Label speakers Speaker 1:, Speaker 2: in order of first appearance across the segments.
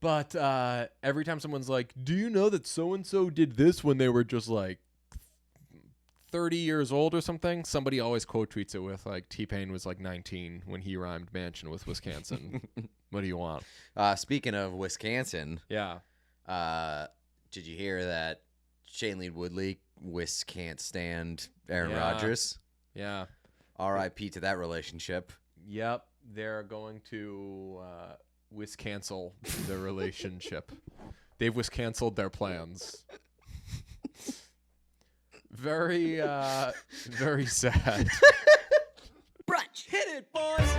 Speaker 1: But every time someone's like, do you know that so-and-so did this when they were just like 30 years old or something? Somebody always quote tweets it with like T-Pain was like 19 when he rhymed mansion with Wisconsin. What do you want?
Speaker 2: Speaking of Wisconsin,
Speaker 1: Yeah.
Speaker 2: did you hear that Shailene Woodley can't stand Aaron
Speaker 1: Yeah.
Speaker 2: Rodgers?
Speaker 1: Yeah.
Speaker 2: R.I.P. to that relationship.
Speaker 1: Yep. They're going to WISCANCEL their relationship. They've WISCANCELed their plans. Very, very sad.
Speaker 2: Brunch. Hit it, boys.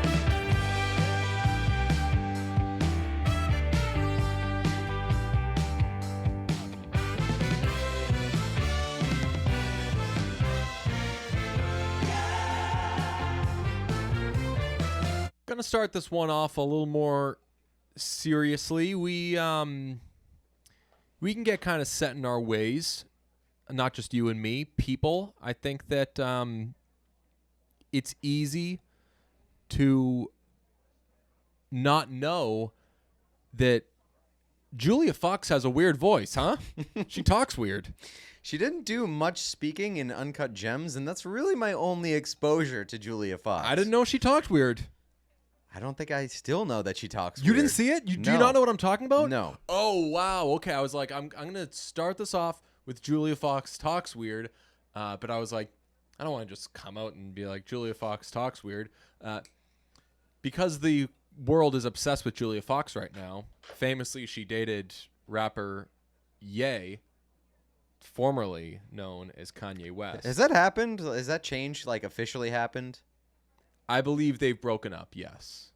Speaker 1: Gonna start this one off a little more seriously. We can get kind of set in our ways, not just you and me, people. I think that it's easy to not know that Julia Fox has a weird voice, huh? She talks weird.
Speaker 2: She didn't do much speaking in Uncut Gems, and that's really my only exposure to Julia Fox.
Speaker 1: I didn't know she talked weird.
Speaker 2: I don't think I still know that she talks
Speaker 1: You
Speaker 2: weird.
Speaker 1: didn't see it? Do you
Speaker 2: No.
Speaker 1: not know what I'm talking about?
Speaker 2: No.
Speaker 1: Oh, wow. Okay, I was like, I'm going to start this off with Julia Fox talks weird, but I was like, I don't want to just come out and be like, Julia Fox talks weird. Because the world is obsessed with Julia Fox right now. Famously, she dated rapper Ye, formerly known as Kanye West.
Speaker 2: Has that happened? Has that change, like, officially happened?
Speaker 1: I believe they've broken up, yes.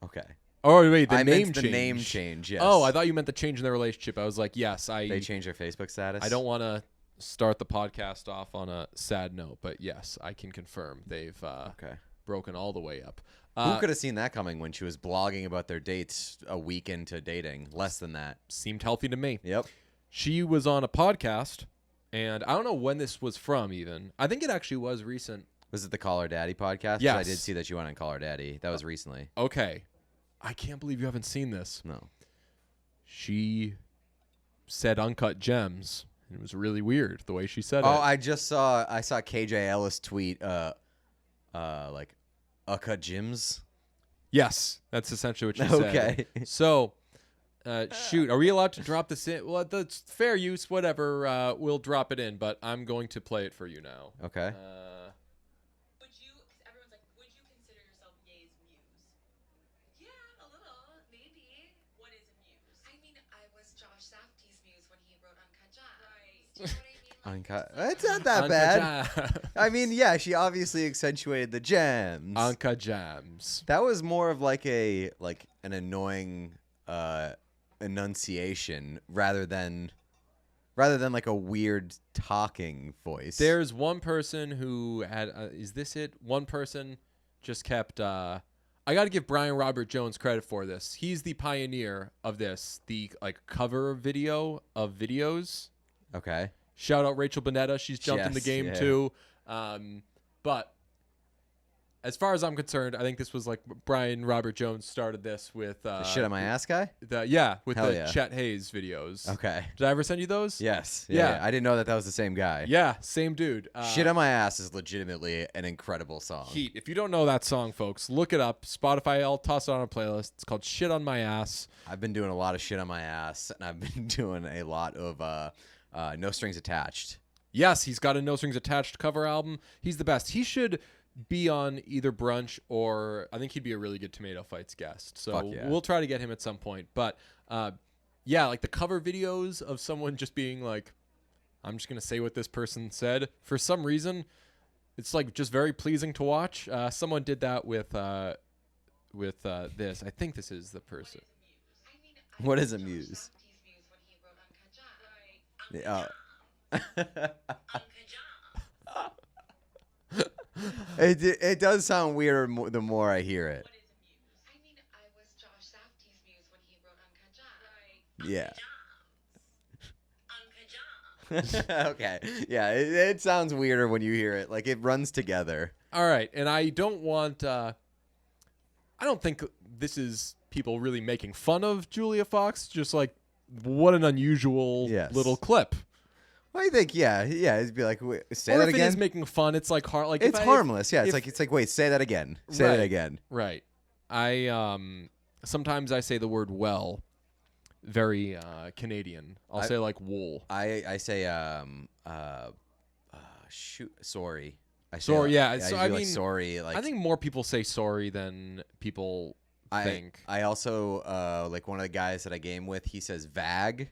Speaker 2: Okay.
Speaker 1: Oh, wait, the
Speaker 2: I
Speaker 1: name
Speaker 2: meant
Speaker 1: change.
Speaker 2: the name change, yes.
Speaker 1: Oh, I thought you meant the change in their relationship. I was like, yes,
Speaker 2: They changed their Facebook status?
Speaker 1: I don't want to start the podcast off on a sad note, but yes, I can confirm they've
Speaker 2: Okay.
Speaker 1: broken all the way up.
Speaker 2: Who could have seen that coming when she was blogging about their dates a week into dating? Less than that.
Speaker 1: Seemed healthy to me.
Speaker 2: Yep.
Speaker 1: She was on a podcast, and I don't know when this was from even. I think it actually was recent.
Speaker 2: Was it the Call Her Daddy podcast? 'Cause
Speaker 1: Yes.
Speaker 2: I did see that you went on Call Her Daddy. That was recently.
Speaker 1: Okay. I can't believe you haven't seen this.
Speaker 2: No.
Speaker 1: She said Uncut Gems. It was really weird the way she said
Speaker 2: Oh,
Speaker 1: it.
Speaker 2: I saw KJ Ellis tweet like Uncut Gems.
Speaker 1: Yes, that's essentially what she said.
Speaker 2: Okay.
Speaker 1: So, shoot, are we allowed to drop this in? Well, that's fair use, whatever. We'll drop it in, but I'm going to play it for you now.
Speaker 2: Okay.
Speaker 3: Would you, because everyone's like, would you consider yourself Ye's muse? Yeah, a little, maybe. What is a muse?
Speaker 4: I mean, I was Josh Safdie's muse when he wrote Uncut Gems.
Speaker 3: Right.
Speaker 4: Do you know what I mean?
Speaker 2: Uncut.
Speaker 4: just like-
Speaker 2: It's not that bad. I mean, yeah, she obviously accentuated the gems.
Speaker 1: Uncut Gems.
Speaker 2: That was more of like an annoying enunciation rather than like a weird talking voice.
Speaker 1: There's one person who had, is this it? One person just kept, I got to give Brian Robert Jones credit for this. He's the pioneer of this, the like cover video of videos.
Speaker 2: Okay.
Speaker 1: Shout out Rachel Bonetta. She's jumped in the
Speaker 2: Yes,
Speaker 1: game
Speaker 2: yeah.
Speaker 1: too. But as far as I'm concerned, I think this was like Brian Robert Jones started this with
Speaker 2: The shit on my ass guy?
Speaker 1: with
Speaker 2: Hell
Speaker 1: the
Speaker 2: yeah.
Speaker 1: Chet Hayes videos.
Speaker 2: Okay.
Speaker 1: Did I ever send you those?
Speaker 2: Yes.
Speaker 1: Yeah.
Speaker 2: Yeah. I didn't know that was the same guy.
Speaker 1: Yeah, same dude.
Speaker 2: Shit on my ass is legitimately an incredible song.
Speaker 1: Heat. If you don't know that song, folks, look it up. Spotify, I'll toss it on a playlist. It's called Shit on My Ass.
Speaker 2: I've been doing a lot of shit on my ass, and I've been doing a lot of No Strings Attached.
Speaker 1: Yes, he's got a No Strings Attached cover album. He's the best. He should be on either Brunch or I think he'd be a really good Tomato Fights guest. So
Speaker 2: Fuck yeah.
Speaker 1: we'll try to get him at some point. But yeah, like the cover videos of someone just being like, I'm just going to say what this person said. For some reason, it's like just very pleasing to watch. Someone did that with this. I think this is the person.
Speaker 4: I mean, I
Speaker 2: What
Speaker 4: was
Speaker 2: is a
Speaker 4: Josh
Speaker 2: muse?
Speaker 4: Safdie's muse when he wrote Uncut Gems.
Speaker 3: Right.
Speaker 2: Yeah. It does sound weirder the more I hear it.
Speaker 3: What is a muse?
Speaker 4: I mean, I was Josh Safdie's muse when he wrote Uncut Gems.
Speaker 3: Right.
Speaker 2: Yeah.
Speaker 3: Uncut Gems.
Speaker 2: Okay. Yeah, it sounds weirder when you hear it. Like it runs together.
Speaker 1: All right, and I don't want. I don't think this is people really making fun of Julia Fox. Just like, what an unusual
Speaker 2: Yes.
Speaker 1: little clip.
Speaker 2: I think, yeah, it'd be like, wait, say
Speaker 1: Or
Speaker 2: that
Speaker 1: if
Speaker 2: again.
Speaker 1: it is making fun, it's like hard. Like
Speaker 2: It's harmless. Yeah,
Speaker 1: if-
Speaker 2: it's like, wait, say that again. Say that
Speaker 1: Right.
Speaker 2: again.
Speaker 1: Right. I sometimes I say the word well, very Canadian. I'll say like wool.
Speaker 2: I say shoot, sorry. I say
Speaker 1: Sorry,
Speaker 2: like-
Speaker 1: yeah.
Speaker 2: I
Speaker 1: So
Speaker 2: do
Speaker 1: I
Speaker 2: like
Speaker 1: mean,
Speaker 2: sorry. Like
Speaker 1: I think more people say sorry than people think.
Speaker 2: I also like one of the guys that I game with. He says vag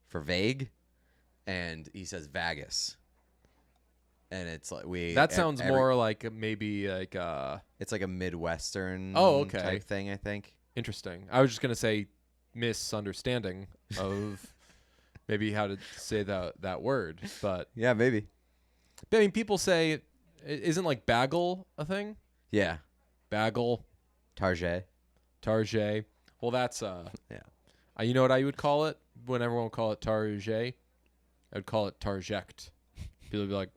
Speaker 2: for vague, and he says vagus. And it's like
Speaker 1: That sounds more like maybe like
Speaker 2: It's like a Midwestern
Speaker 1: okay.
Speaker 2: type thing, I think.
Speaker 1: interesting. I was just gonna say misunderstanding of maybe how to say that word, but
Speaker 2: Yeah, maybe.
Speaker 1: I mean, people say, isn't like bagel a thing?
Speaker 2: Yeah.
Speaker 1: Bagel,
Speaker 2: Target.
Speaker 1: target. Well, that's
Speaker 2: Yeah.
Speaker 1: you know what I would call it when everyone would call it target? I'd call it tarject. People would be like,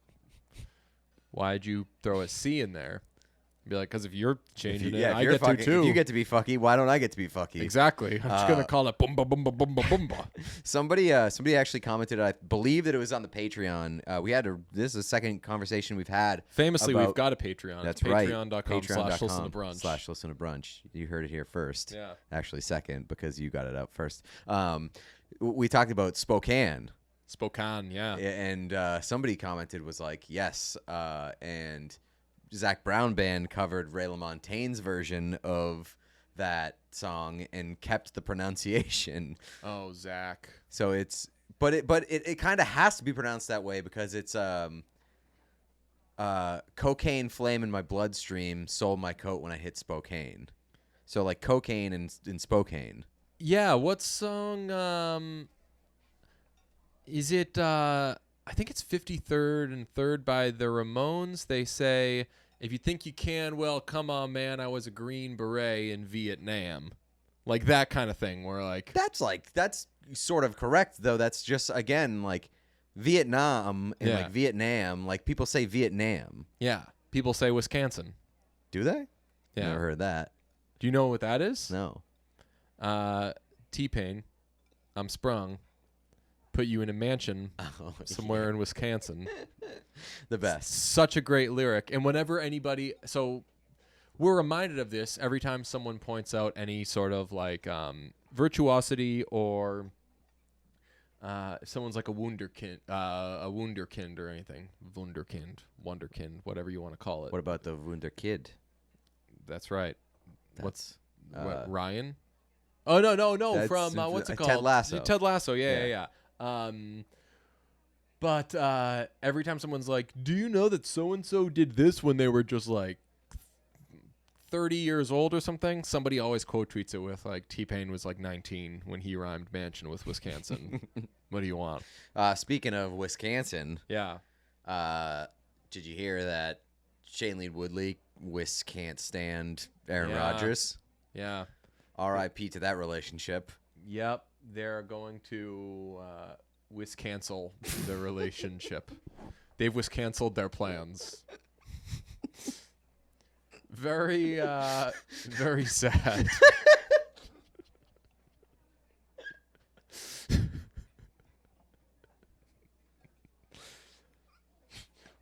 Speaker 1: why'd you throw a C in there? Be like, because if you're changing it, I
Speaker 2: you're
Speaker 1: get
Speaker 2: fucking,
Speaker 1: to too.
Speaker 2: If you get to be fucky, why don't I get to be fucky?
Speaker 1: Exactly. I'm just gonna call it boomba boomba boomba boomba.
Speaker 2: Somebody actually commented. I believe that it was on the Patreon. This is the second conversation we've had.
Speaker 1: Famously, we've
Speaker 2: about-
Speaker 1: got a Patreon.
Speaker 2: That's
Speaker 1: It's
Speaker 2: right.
Speaker 1: Patreon.com/listen to brunch.
Speaker 2: /listen to brunch. You heard it here first.
Speaker 1: Yeah.
Speaker 2: Actually, second because you got it out first. We talked about Spokane.
Speaker 1: Spokane, yeah.
Speaker 2: And somebody commented was like, yes, and Zach Brown Band covered Ray LaMontagne's version of that song and kept the pronunciation.
Speaker 1: Oh, Zach.
Speaker 2: So it's but it kind of has to be pronounced that way because it's cocaine flame in my bloodstream sold my coat when I hit Spokane. So like cocaine in Spokane.
Speaker 1: Yeah, what song is it I think it's 53rd and 3rd by the Ramones. They say, if you think you can, well, come on, man, I was a Green Beret in Vietnam. Like that kind of thing where like
Speaker 2: That's sort of correct though. That's just again like Vietnam and
Speaker 1: Yeah.
Speaker 2: like Vietnam. Like people say Vietnam.
Speaker 1: yeah, people say Wisconsin.
Speaker 2: Do they?
Speaker 1: Yeah.
Speaker 2: Never heard that.
Speaker 1: Do you know what that is?
Speaker 2: No.
Speaker 1: T-Pain, I'm sprung. Put you in a mansion
Speaker 2: Oh,
Speaker 1: somewhere in Wisconsin.
Speaker 2: the best.
Speaker 1: Such a great lyric. And whenever anybody, so we're reminded of this every time someone points out any sort of like virtuosity or someone's like a wunderkind or anything. Wunderkind, whatever you want to call it.
Speaker 2: What about the Wunder Kid?
Speaker 1: That's right.
Speaker 2: That's
Speaker 1: What, Ryan? Oh, no,
Speaker 2: That's
Speaker 1: from, what's it called?
Speaker 2: Ted Lasso.
Speaker 1: Ted Lasso, yeah.
Speaker 2: Yeah.
Speaker 1: But every time someone's like, do you know that so-and-so did this when they were just like 30 years old or something? Somebody always quote tweets it with like, T-Pain was like 19 when he rhymed mansion with Wisconsin. What do you want?
Speaker 2: Speaking of Wisconsin,
Speaker 1: Yeah.
Speaker 2: did you hear that Shailene Woodley can't stand Aaron
Speaker 1: Yeah.
Speaker 2: Rodgers?
Speaker 1: Yeah.
Speaker 2: R.I.P. to that relationship.
Speaker 1: Yep. They're going to WISCANCEL the relationship. They've WISCANCELed their plans. Very, very sad.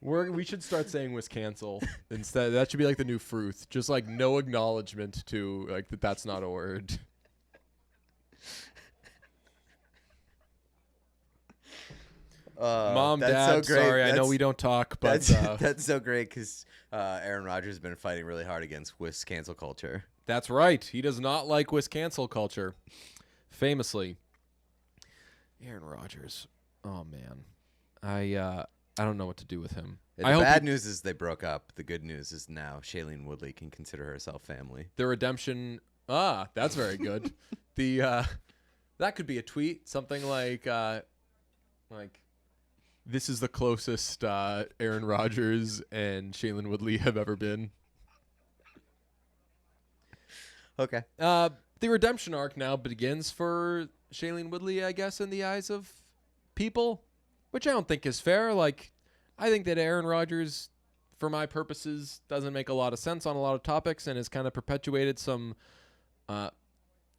Speaker 1: We should start saying WISCANCEL instead. That should be like the new fruit. Just like no acknowledgement to like that's not a word. Mom,
Speaker 2: that's
Speaker 1: Dad,
Speaker 2: so great.
Speaker 1: sorry, I know
Speaker 2: That's-
Speaker 1: we don't talk, but
Speaker 2: that's so great because Aaron Rodgers has been fighting really hard against cancel culture.
Speaker 1: that's right. He does not like WISCANCEL culture. Famously. Aaron Rodgers. Oh man. I don't know what to do with him.
Speaker 2: The
Speaker 1: I hope
Speaker 2: bad news is they broke up. The good news is now Shailene Woodley can consider herself family.
Speaker 1: the redemption. That's very good. The that could be a tweet, something like this is the closest Aaron Rodgers and Shailene Woodley have ever been.
Speaker 2: Okay.
Speaker 1: The redemption arc now begins for Shailene Woodley, I guess, in the eyes of people, which I don't think is fair. Like, I think that Aaron Rodgers, for my purposes, doesn't make a lot of sense on a lot of topics and has kind of perpetuated some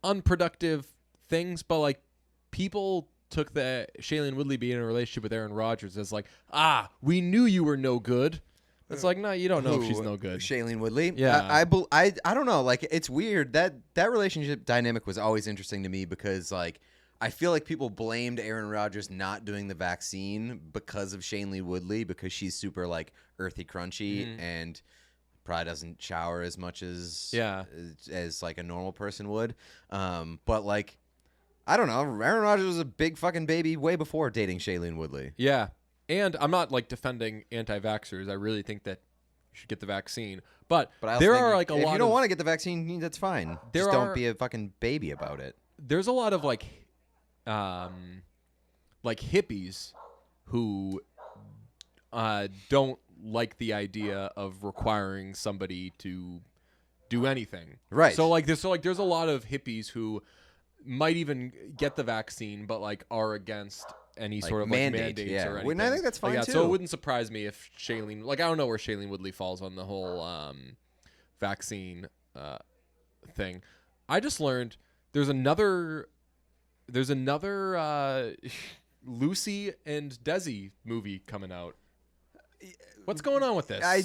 Speaker 1: unproductive things, but like people took the Shailene Woodley being in a relationship with Aaron Rodgers as like, we knew you were no good. It's like, no, you don't know if she's no good.
Speaker 2: Shailene Woodley.
Speaker 1: Yeah.
Speaker 2: I don't know. Like, it's weird that relationship dynamic was always interesting to me because like I feel like people blamed Aaron Rodgers not doing the vaccine because of Shailene Woodley because she's super like earthy, crunchy, and probably doesn't shower as much as like a normal person would. But like, I don't know. Aaron Rodgers was a big fucking baby way before dating Shailene Woodley.
Speaker 1: Yeah. And I'm not like defending anti-vaxxers. I really think that you should get the vaccine. But
Speaker 2: I also
Speaker 1: there
Speaker 2: think
Speaker 1: are like a
Speaker 2: if
Speaker 1: lot
Speaker 2: you don't
Speaker 1: of
Speaker 2: want to get the vaccine, that's fine.
Speaker 1: There
Speaker 2: Just
Speaker 1: are-
Speaker 2: don't be a fucking baby about it.
Speaker 1: there's a lot of like hippies who don't like the idea of requiring somebody to do anything.
Speaker 2: Right.
Speaker 1: So there's a lot of hippies who might even get the vaccine, but like are against any sort of
Speaker 2: mandate,
Speaker 1: mandates
Speaker 2: yeah.
Speaker 1: or anything.
Speaker 2: Well, I think that's fine,
Speaker 1: So
Speaker 2: too.
Speaker 1: it wouldn't surprise me if Shailene, I don't know where Shailene Woodley falls on the whole vaccine thing. I just learned there's another Lucy and Desi movie coming out. What's going on with this?
Speaker 2: I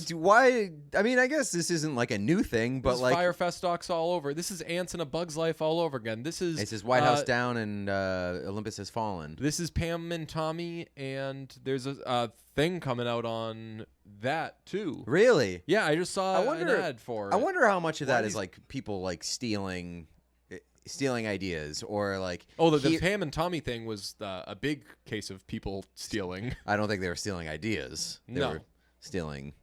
Speaker 2: mean, I guess this isn't like a new thing, but
Speaker 1: This is
Speaker 2: like
Speaker 1: Firefest docs all over. This is Ants in a Bug's Life all over again. This is
Speaker 2: White House Down and Olympus Has Fallen.
Speaker 1: This is Pam and Tommy, and there's a thing coming out on that too.
Speaker 2: Really?
Speaker 1: Yeah, I just saw an ad for
Speaker 2: I
Speaker 1: it.
Speaker 2: wonder how much of
Speaker 1: Why
Speaker 2: that
Speaker 1: these-
Speaker 2: is like people like stealing ideas or like.
Speaker 1: Oh, the Pam and Tommy thing was a big case of people stealing
Speaker 2: I don't think they were stealing ideas. They
Speaker 1: No.
Speaker 2: were stealing.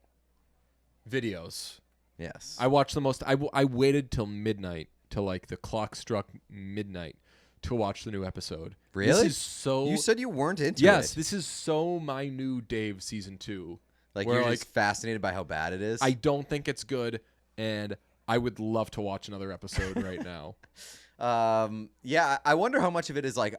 Speaker 1: videos.
Speaker 2: Yes.
Speaker 1: I watched the most. I waited till midnight, till like the clock struck midnight, to watch the new episode.
Speaker 2: Really?
Speaker 1: This is so.
Speaker 2: You said you weren't into
Speaker 1: yes.
Speaker 2: it.
Speaker 1: This is so my new Dave season 2.
Speaker 2: Like
Speaker 1: where,
Speaker 2: you're just fascinated by how bad it is.
Speaker 1: I don't think it's good, and I would love to watch another episode right now.
Speaker 2: Yeah, I wonder how much of it is like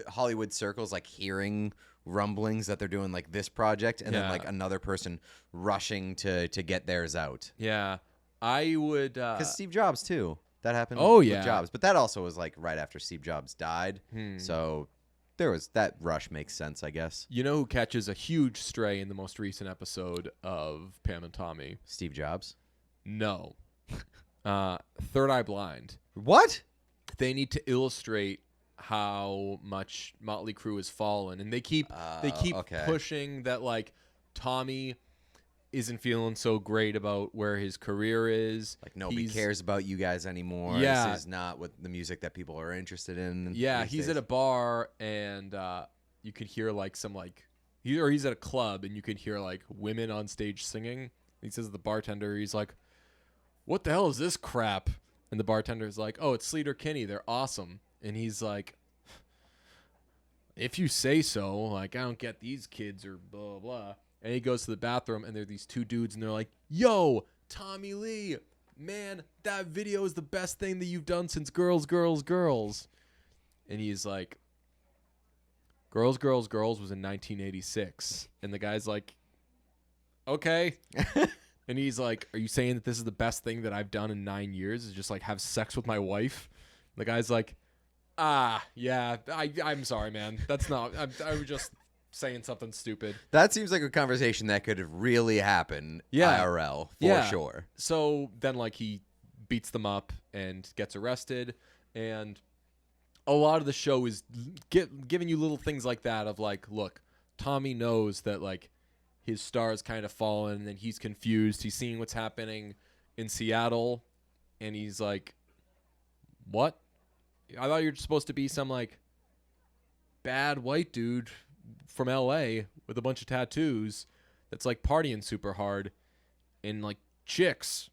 Speaker 2: Hollywood circles like hearing rumblings that they're doing like this project and then
Speaker 1: Yeah.
Speaker 2: like another person rushing to get theirs out.
Speaker 1: Yeah, I would.
Speaker 2: Because Steve Jobs too. That happened
Speaker 1: Oh,
Speaker 2: with
Speaker 1: yeah.
Speaker 2: Jobs. But that also was like right after Steve Jobs died.
Speaker 1: Hmm.
Speaker 2: So there was that rush makes sense, I guess.
Speaker 1: You know who catches a huge stray in the most recent episode of Pam and Tommy?
Speaker 2: Steve Jobs.
Speaker 1: No. Third Eye Blind.
Speaker 2: What?
Speaker 1: They need to illustrate how much Motley Crue has fallen, and they keep
Speaker 2: okay.
Speaker 1: pushing that like Tommy isn't feeling so great about where his career is.
Speaker 2: Like nobody
Speaker 1: He's-
Speaker 2: cares about you guys anymore.
Speaker 1: Yeah.
Speaker 2: This is not what the music that people are interested in.
Speaker 1: Yeah,
Speaker 2: these
Speaker 1: he's
Speaker 2: days.
Speaker 1: at a bar and you could hear like some like he's at a club and you could hear like women on stage singing. He says to the bartender, he's like, "What the hell is this crap?" And the bartender's like, "Oh, it's Sleater Kinney. They're awesome." And he's like, "If you say so, like I don't get these kids or blah blah blah." And he goes to the bathroom and there are these two dudes and they're like, "Yo, Tommy Lee, man, that video is the best thing that you've done since Girls, Girls, Girls." And he's like, "Girls, Girls, Girls" was in 1986. And the guy's like, "Okay." And he's like, "Are you saying that this is the best thing that I've done in 9 years? Is just like have sex with my wife?" The guy's like, yeah, I'm sorry, man. That's not, I was just saying something stupid.
Speaker 2: That seems like a conversation that could really happen IRL for
Speaker 1: Yeah.
Speaker 2: sure.
Speaker 1: So then like he beats them up and gets arrested. And a lot of the show is giving you little things like that of like, look, Tommy knows that like his star is kind of fallen and he's confused. He's seeing what's happening in Seattle and he's like, "What? I thought you were supposed to be some like bad white dude from LA with a bunch of tattoos that's like partying super hard and like chicks.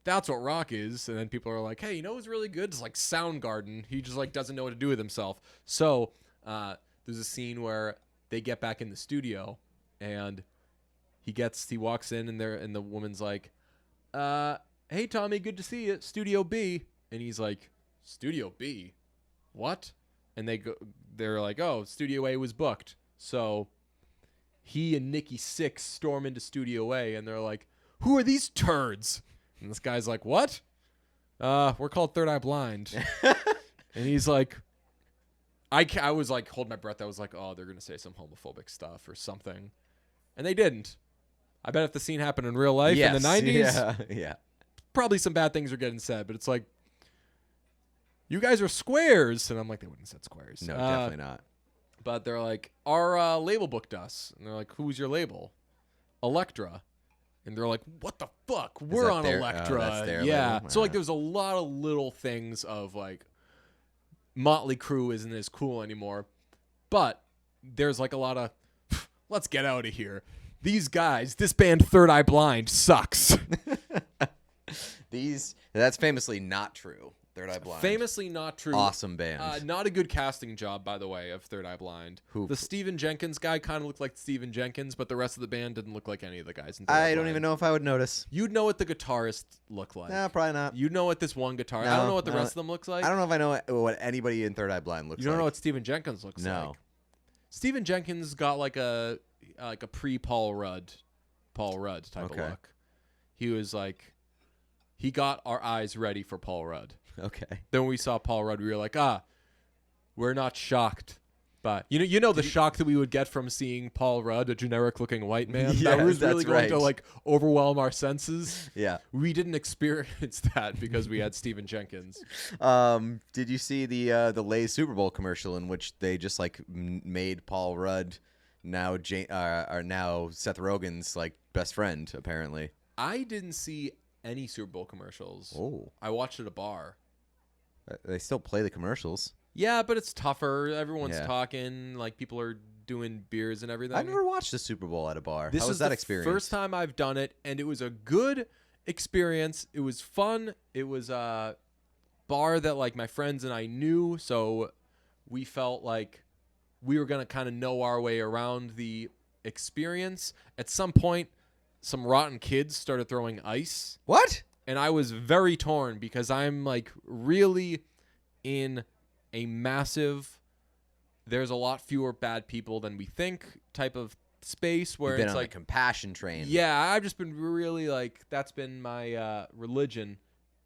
Speaker 1: That's what rock is." And then people are like, "Hey, you know who's really good? It's like Soundgarden. He just like doesn't know what to do with himself." So there's a scene where they get back in the studio and he walks in and the woman's like, "Hey Tommy, good to see you. Studio B." And he's like, "Studio B? What?" And they're like, "Oh, Studio A was booked." So he and Nikki Sixx storm into Studio A and they're like, "Who are these turds?" And this guy's like, "What?" we're called Third Eye Blind. And he's like, I was like holding my breath. I was like, oh, they're going to say some homophobic stuff or something. And they didn't. I bet if the scene happened in real life in the 90s,
Speaker 2: yeah.
Speaker 1: probably some bad things are getting said. But it's like, you guys are squares. And I'm like, they wouldn't have said squares.
Speaker 2: No, definitely not.
Speaker 1: But they're like, our label booked us. And they're like, who's your label? Elektra. And they're like, what the fuck? We're
Speaker 2: that
Speaker 1: on
Speaker 2: their-
Speaker 1: Elektra.
Speaker 2: that's their
Speaker 1: yeah.
Speaker 2: label?
Speaker 1: So like there's a lot of little things of like Motley Crue isn't as cool anymore. But there's like a lot of let's get out of here. These guys, this band Third Eye Blind sucks.
Speaker 2: That's famously not true. Third Eye Blind.
Speaker 1: Famously not true.
Speaker 2: Awesome band.
Speaker 1: Not a good casting job, by the way, of Third Eye Blind.
Speaker 2: Who-
Speaker 1: The Stephen Jenkins guy kind of looked like Stephen Jenkins, but the rest of the band didn't look like any of the guys in Third Eye
Speaker 2: I don't
Speaker 1: Blind.
Speaker 2: even know if I would notice.
Speaker 1: You'd know what the guitarist looked like.
Speaker 2: No, probably not.
Speaker 1: You'd know what this one guitar. I
Speaker 2: No,
Speaker 1: don't know what the
Speaker 2: I don't-
Speaker 1: rest of them looks like.
Speaker 2: I don't know if I know what anybody in Third Eye Blind looks like.
Speaker 1: You don't know what Stephen Jenkins looks
Speaker 2: No.
Speaker 1: like. Stephen Jenkins got like a pre Paul Rudd type
Speaker 2: Okay.
Speaker 1: of look. He was like, he got our eyes ready for Paul Rudd.
Speaker 2: Okay.
Speaker 1: Then when we saw Paul Rudd, we were like, we're not shocked. But you know the shock that we would get from seeing Paul Rudd, a generic-looking white man.
Speaker 2: Yes,
Speaker 1: that was really
Speaker 2: that's
Speaker 1: going to
Speaker 2: right.
Speaker 1: like overwhelm our senses.
Speaker 2: Yeah.
Speaker 1: We didn't experience that because we had Stephen Jenkins.
Speaker 2: Did you see the Lay's Super Bowl commercial in which they just like made Paul Rudd now now Seth Rogen's like best friend apparently?
Speaker 1: I didn't see any Super Bowl commercials.
Speaker 2: Oh.
Speaker 1: I watched at a bar.
Speaker 2: They still play the commercials.
Speaker 1: Yeah, but it's tougher. Everyone's
Speaker 2: Yeah.
Speaker 1: talking. Like people are doing beers and everything.
Speaker 2: I've never watched the Super Bowl at a bar.
Speaker 1: This
Speaker 2: How
Speaker 1: is
Speaker 2: was that
Speaker 1: the
Speaker 2: experience?
Speaker 1: first time I've done it, and it was a good experience. It was fun. It was a bar that like my friends and I knew, so we felt like we were gonna kind of know our way around the experience. At some point, some rotten kids started throwing ice,
Speaker 2: What?
Speaker 1: and I was very torn because I'm like really in a massive, there's a lot fewer bad people than we think type of space where
Speaker 2: You've been
Speaker 1: it's
Speaker 2: on
Speaker 1: like
Speaker 2: a compassion train.
Speaker 1: yeah, I've just been really like, that's been my religion.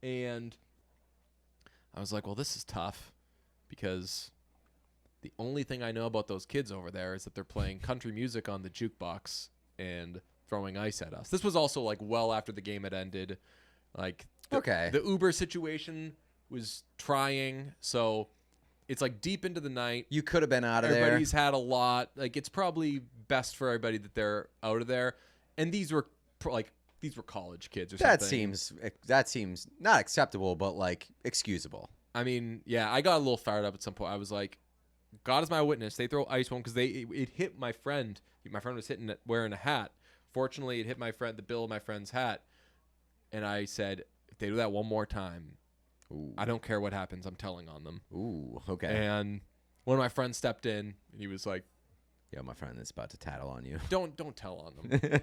Speaker 1: And I was like, well, this is tough because the only thing I know about those kids over there is that they're playing country music on the jukebox and throwing ice at us. This was also like well after the game had ended. Like
Speaker 2: Okay.
Speaker 1: the Uber situation was trying. So it's like deep into the night.
Speaker 2: You could have been out of there.
Speaker 1: Everybody's had a lot. Like it's probably best for everybody that they're out of there. And these were these were college kids or something.
Speaker 2: That seems not acceptable, but like excusable.
Speaker 1: I mean, yeah, I got a little fired up at some point. I was like, God is my witness. They throw ice one because it hit my friend. My friend was hitting it wearing a hat. Fortunately, it hit my friend, the bill of my friend's hat. And I said, if they do that one more time,
Speaker 2: Ooh.
Speaker 1: I don't care what happens. I'm telling on them.
Speaker 2: Ooh. Okay.
Speaker 1: And one of my friends stepped in and he was like,
Speaker 2: Yo, my friend is about to tattle on you.
Speaker 1: don't tell on them.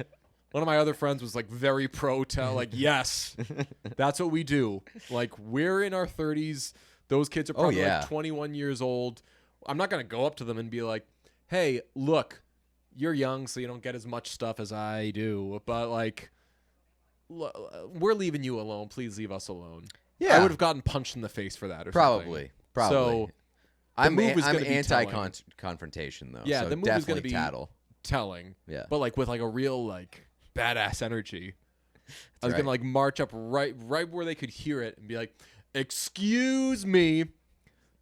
Speaker 1: One of my other friends was like very pro tell, like, yes, that's what we do. Like, we're in our 30s. Those kids are probably
Speaker 2: yeah.
Speaker 1: like 21 years old. I'm not going to go up to them and be like, hey, look, you're young, so you don't get as much stuff as I do. But, like, we're leaving you alone. Please leave us alone.
Speaker 2: Yeah.
Speaker 1: I would have gotten punched in the face for that or something.
Speaker 2: Probably.
Speaker 1: So,
Speaker 2: I'm
Speaker 1: move was gonna be
Speaker 2: anti-confrontation though.
Speaker 1: Yeah,
Speaker 2: so
Speaker 1: the move was gonna
Speaker 2: definitely
Speaker 1: be-
Speaker 2: tattle.
Speaker 1: telling.
Speaker 2: Yeah.
Speaker 1: But, like, with, like, a real, like, badass energy. I was
Speaker 2: right.
Speaker 1: gonna like march up right where they could hear it and be like, "Excuse me,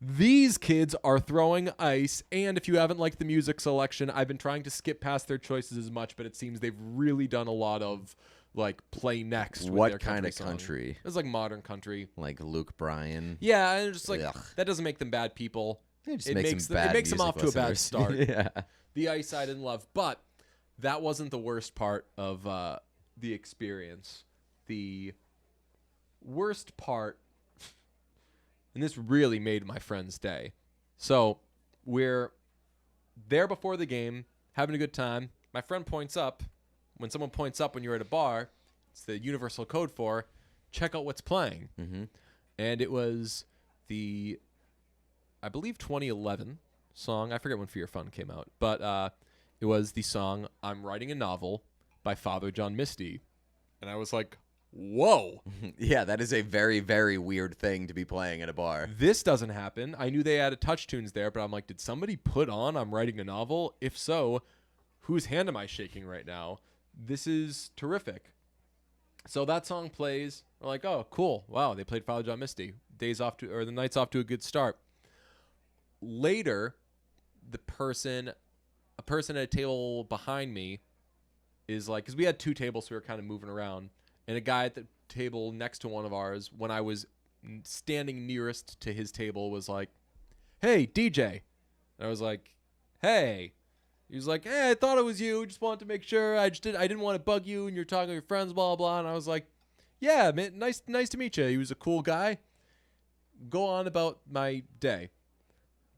Speaker 1: these kids are throwing ice." And if you haven't liked the music selection, I've been trying to skip past their choices as much, but it seems they've really done a lot of like play next. With
Speaker 2: What
Speaker 1: their
Speaker 2: kind of
Speaker 1: song.
Speaker 2: country?
Speaker 1: It's like modern country.
Speaker 2: Like Luke Bryan.
Speaker 1: Yeah, and just like
Speaker 2: Ugh.
Speaker 1: that doesn't make them bad people.
Speaker 2: It just
Speaker 1: It
Speaker 2: makes
Speaker 1: makes
Speaker 2: them
Speaker 1: them- it
Speaker 2: bad
Speaker 1: makes them
Speaker 2: music
Speaker 1: off to a bad
Speaker 2: listeners.
Speaker 1: start.
Speaker 2: Yeah.
Speaker 1: The ice I didn't love, but that wasn't the worst part of the experience. The worst part, and this really made my friend's day. So we're there before the game, having a good time. My friend points up. When someone points up when you're at a bar, it's the universal code for check out what's playing.
Speaker 2: Mm-hmm.
Speaker 1: And it was the, I believe, 2011 song. I forget when For Your Fun came out. But it was the song I'm Writing a Novel by Father John Misty. And I was like, whoa.
Speaker 2: Yeah, that is a very, very weird thing to be playing at a bar.
Speaker 1: This doesn't happen. I knew they added touch tunes there, but I'm like, did somebody put on I'm writing a novel? If so, whose hand am I shaking right now? This is terrific. So that song plays. We're like, oh, cool. Wow, they played Father John Misty. The night's off to a good start. Later, a person at a table behind me is like, because we had two tables, so we were kind of moving around, and a guy at the table next to one of ours, when I was standing nearest to his table, was like, hey, DJ. And I was like, hey. He was like, hey, I thought it was you. Just wanted to make sure. I didn't want to bug you, and you're talking to your friends, blah, blah. And I was like, yeah, man, nice to meet you. He was a cool guy. Go on about my day.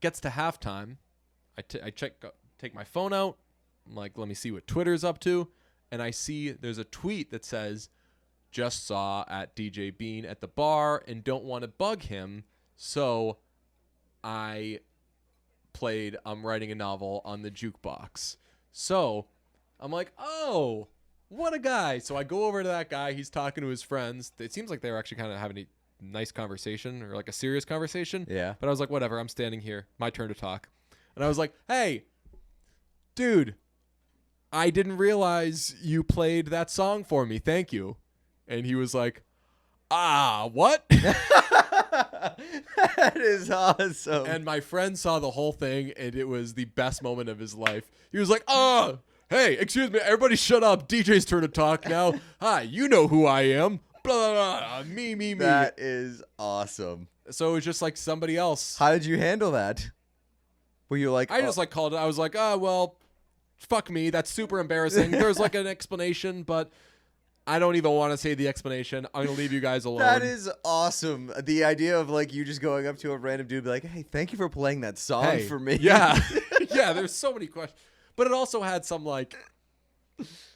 Speaker 1: Gets to halftime. I take my phone out. I'm like, let me see what Twitter's up to. And I see there's a tweet that says, just saw at DJ Bean at the bar and don't want to bug him. So I played I'm writing a novel on the jukebox. So I'm like, oh, what a guy. So I go over to that guy. He's talking to his friends. It seems like they were actually kind of having a nice conversation, or like a serious conversation.
Speaker 2: Yeah.
Speaker 1: But I was like, whatever, I'm standing here. My turn to talk. And I was like, hey, dude, I didn't realize you played that song for me. Thank you. And he was like, what?
Speaker 2: That is awesome.
Speaker 1: And my friend saw the whole thing, and it was the best moment of his life. He was like, oh, hey, excuse me, everybody shut up. DJ's turn to talk now. Hi, you know who I am. Blah, blah, blah. Me.
Speaker 2: That is awesome.
Speaker 1: So it was just like somebody else.
Speaker 2: How did you handle that? Were you like,
Speaker 1: I just like called it. I was like, well, fuck me. That's super embarrassing. There's like an explanation, but I don't even want to say the explanation. I'm going to leave you guys alone.
Speaker 2: That is awesome. The idea of like you just going up to a random dude and be like, hey, thank you for playing that song for me.
Speaker 1: Yeah. Yeah, there's so many questions. But it also had some like,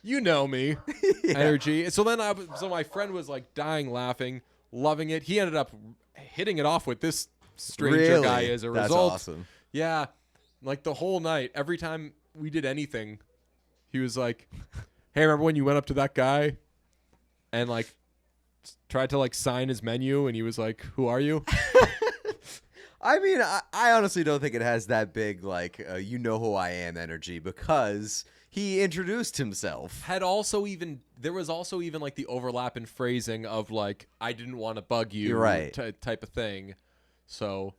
Speaker 1: you know me, energy. So then my friend was like dying laughing, loving it. He ended up hitting it off with this stranger guy as a result.
Speaker 2: That's awesome.
Speaker 1: Yeah. Like the whole night, every time we did anything, he was like, hey, remember when you went up to that guy and like tried to like sign his menu, and he was like, who are you?
Speaker 2: I mean, I honestly don't think it has that big like you know who I am energy, because he introduced himself.
Speaker 1: There was also even like the overlap in phrasing of like, I didn't want to bug you,
Speaker 2: You're right.
Speaker 1: Type of thing. So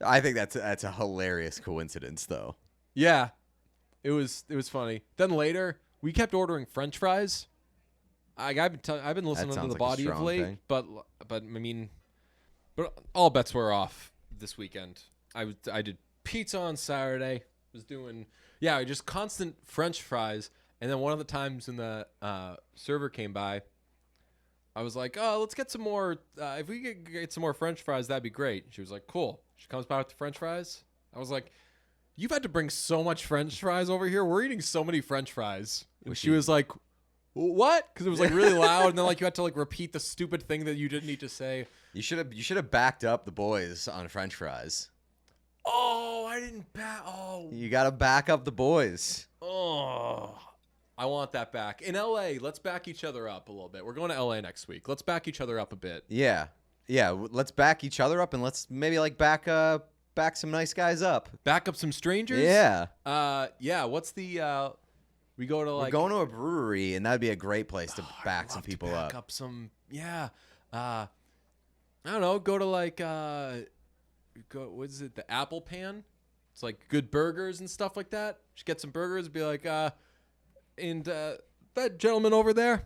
Speaker 2: I think that's a hilarious coincidence, though.
Speaker 1: yeah, it was funny. Then later we kept ordering French fries. I've been listening to
Speaker 2: sounds
Speaker 1: the
Speaker 2: like a
Speaker 1: body of
Speaker 2: strong
Speaker 1: late,
Speaker 2: thing.
Speaker 1: but I mean, but all bets were off this weekend. I did pizza on Saturday. Just constant French fries. And then one of the times when the server came by, I was like, oh, let's get some more. If we could get some more French fries, that'd be great. She was like, cool. She comes by with the French fries. I was like, you've had to bring so much French fries over here. We're eating so many French fries. And she was like, what? Because it was like really loud, and then like you had to like repeat the stupid thing that you didn't need to say.
Speaker 2: You should have backed up the boys on French fries.
Speaker 1: Oh, I didn't back. Oh,
Speaker 2: You got to back up the boys.
Speaker 1: I want that back. In LA, let's back each other up a little bit. We're going to LA next week. Let's back each other up a bit.
Speaker 2: Yeah. Let's back each other up, and let's maybe like back some nice guys up.
Speaker 1: Back up some strangers.
Speaker 2: Yeah.
Speaker 1: Yeah. What's the? We go to like.
Speaker 2: We're going to a brewery, and that'd be a great place to back some people
Speaker 1: back
Speaker 2: up.
Speaker 1: Some. Yeah. I don't know. Go to like. What is it? The Apple Pan. It's like good burgers and stuff like that. Just get some burgers. Be like, and that gentleman over there,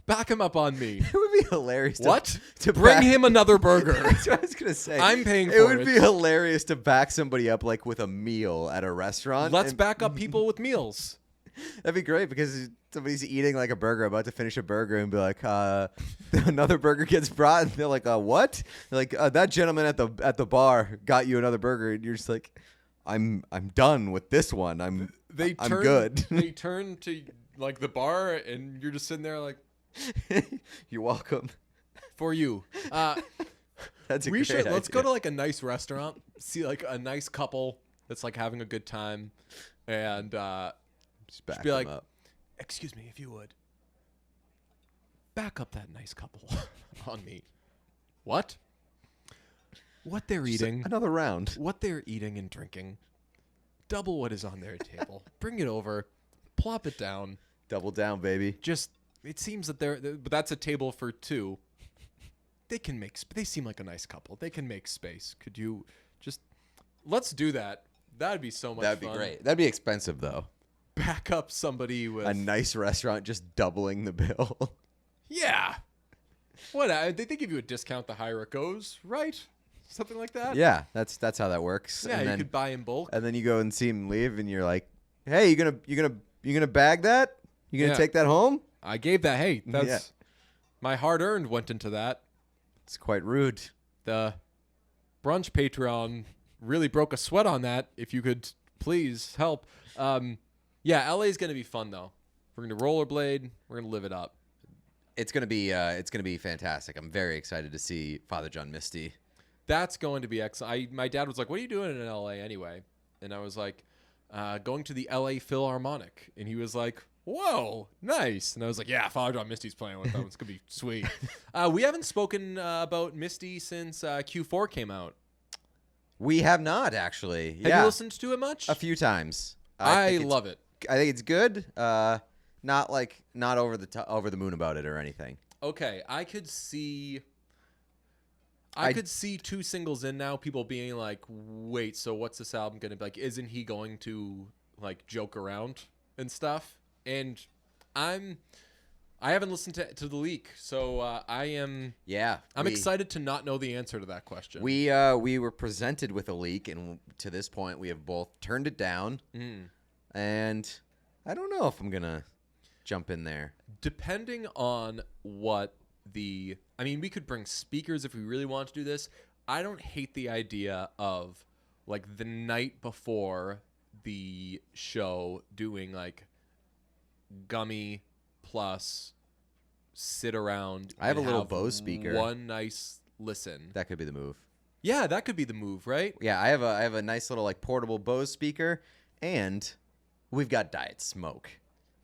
Speaker 1: back him up on me.
Speaker 2: It would be hilarious.
Speaker 1: To bring him another burger.
Speaker 2: That's what I was gonna say.
Speaker 1: I'm paying for
Speaker 2: it.
Speaker 1: it.
Speaker 2: Would be hilarious to back somebody up like with a meal at a restaurant.
Speaker 1: Let's back up people with meals.
Speaker 2: That'd be great, because somebody's eating like a burger, about to finish a burger, and be like, another burger gets brought, and they're like, what? They're like, that gentleman at the bar got you another burger, and you're just like, I'm done with this one. I'm good.
Speaker 1: They turn to like the bar, and you're just sitting there like,
Speaker 2: you're welcome.
Speaker 1: For you.
Speaker 2: That's a
Speaker 1: we
Speaker 2: great
Speaker 1: should let's
Speaker 2: idea.
Speaker 1: go to like a nice restaurant, see like a nice couple that's like having a good time, and
Speaker 2: Just back
Speaker 1: be
Speaker 2: them
Speaker 1: like,
Speaker 2: up.
Speaker 1: excuse me, if you would. back up that nice couple on me. What? What they're eating.
Speaker 2: Another round.
Speaker 1: What they're eating and drinking. Double what is on their table. Bring it over. Plop it down.
Speaker 2: Double down, baby.
Speaker 1: Just, it seems that but that's a table for two. They can they seem like a nice couple. They can make space. Could you just, let's do that. That'd be so much
Speaker 2: That'd
Speaker 1: fun.
Speaker 2: be great. That'd be expensive, though.
Speaker 1: Back up somebody with
Speaker 2: A nice restaurant just doubling the bill.
Speaker 1: Yeah. What? They give you a discount the higher it goes, right? Something like that.
Speaker 2: Yeah, that's how that works.
Speaker 1: Yeah,
Speaker 2: and
Speaker 1: you
Speaker 2: then,
Speaker 1: could buy in bulk.
Speaker 2: and then you go and see him leave, and you're like, "Hey, you gonna bag that? You gonna
Speaker 1: Yeah.
Speaker 2: take that home?"
Speaker 1: I gave that. Hey, that's
Speaker 2: Yeah.
Speaker 1: my hard earned went into that.
Speaker 2: It's quite rude.
Speaker 1: The brunch Patreon really broke a sweat on that. If you could please help. Yeah, LA is gonna be fun though. We're gonna rollerblade. We're gonna live it up.
Speaker 2: It's gonna be fantastic. I'm very excited to see Father John Misty.
Speaker 1: That's going to be excellent. My dad was like, "What are you doing in LA anyway?" And I was like, "Going to the LA Philharmonic." And he was like, "Whoa, nice!" And I was like, "Yeah, Father John Misty's playing with them. It's gonna be sweet." We haven't spoken about Misty since Q4 came out.
Speaker 2: We have not actually.
Speaker 1: Have
Speaker 2: Yeah,
Speaker 1: you listened to it much?
Speaker 2: a few times.
Speaker 1: I
Speaker 2: think it's-
Speaker 1: love it.
Speaker 2: I think it's good. Not over the moon about it or anything.
Speaker 1: Okay, I could see
Speaker 2: I-
Speaker 1: two singles in now, people being like, "Wait, so what's this album gonna be like? Isn't he going to like joke around and stuff?" And I haven't listened to the leak, so I'm
Speaker 2: Yeah,
Speaker 1: excited to not know the answer to that question.
Speaker 2: We were presented with a leak, and to this point, we have both turned it down. And I don't know if I'm gonna jump in there.
Speaker 1: Depending on we could bring speakers if we really want to do this. I don't hate the idea of like the night before the show doing like Gummy plus sit around.
Speaker 2: I have
Speaker 1: and
Speaker 2: a little Bose speaker.
Speaker 1: One nice listen.
Speaker 2: That could be the move.
Speaker 1: Yeah, that could be the move, right?
Speaker 2: Yeah, I have a nice little like portable Bose speaker, and we've got Diet Smoke.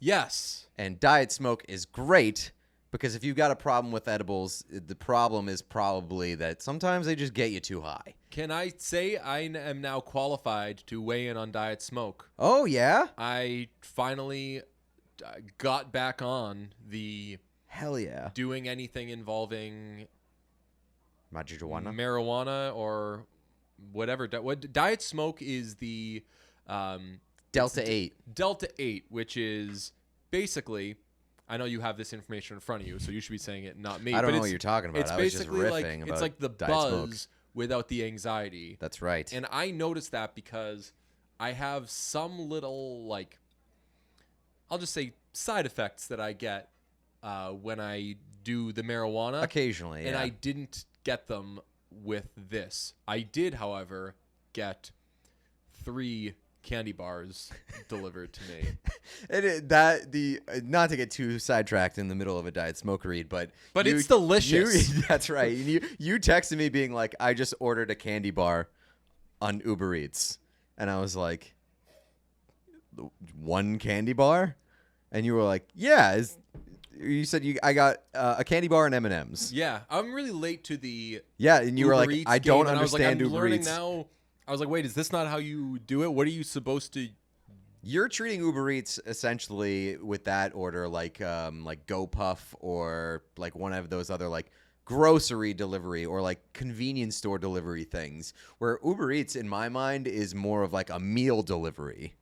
Speaker 1: Yes.
Speaker 2: And Diet Smoke is great because if you've got a problem with edibles, the problem is probably that sometimes they just get you too high.
Speaker 1: Can I say I am now qualified to weigh in on Diet Smoke?
Speaker 2: Oh yeah?
Speaker 1: I finally got back on the
Speaker 2: Hell yeah.
Speaker 1: doing anything involving marijuana or whatever. What Diet Smoke is the
Speaker 2: Delta 8.
Speaker 1: Delta 8, which is basically, I know you have this information in front of you, so you should be saying it, not me.
Speaker 2: I don't
Speaker 1: but
Speaker 2: know
Speaker 1: it's-
Speaker 2: what you're talking about.
Speaker 1: It's
Speaker 2: I was just
Speaker 1: basically
Speaker 2: riffing
Speaker 1: like
Speaker 2: about
Speaker 1: it's like the
Speaker 2: Diet
Speaker 1: buzz
Speaker 2: Smoke.
Speaker 1: without the anxiety.
Speaker 2: That's right.
Speaker 1: And I noticed that because I have some little, like, I'll just say side effects that I get when I do the marijuana.
Speaker 2: Occasionally,
Speaker 1: And
Speaker 2: yeah.
Speaker 1: I didn't get them with this. I did, however, get 3 candy bars delivered to me.
Speaker 2: Not to get too sidetracked in the middle of a Diet Smoke read, but
Speaker 1: it's delicious.
Speaker 2: That's right. And you texted me being like, I just ordered a candy bar on Uber Eats, and I was like, 1 candy bar, and you were like, yeah. You said I got a candy bar and M&Ms.
Speaker 1: Yeah, I'm really late to the
Speaker 2: Yeah, and you were
Speaker 1: Uber
Speaker 2: like,
Speaker 1: Eats
Speaker 2: I don't
Speaker 1: game, and
Speaker 2: understand
Speaker 1: I was like, I'm
Speaker 2: Uber
Speaker 1: learning
Speaker 2: Eats.
Speaker 1: now. I was like, wait, is this not how you do it? What are you supposed to?
Speaker 2: You're treating Uber Eats essentially with that order like GoPuff or like one of those other like grocery delivery or like convenience store delivery things, where Uber Eats in my mind is more of like a meal delivery.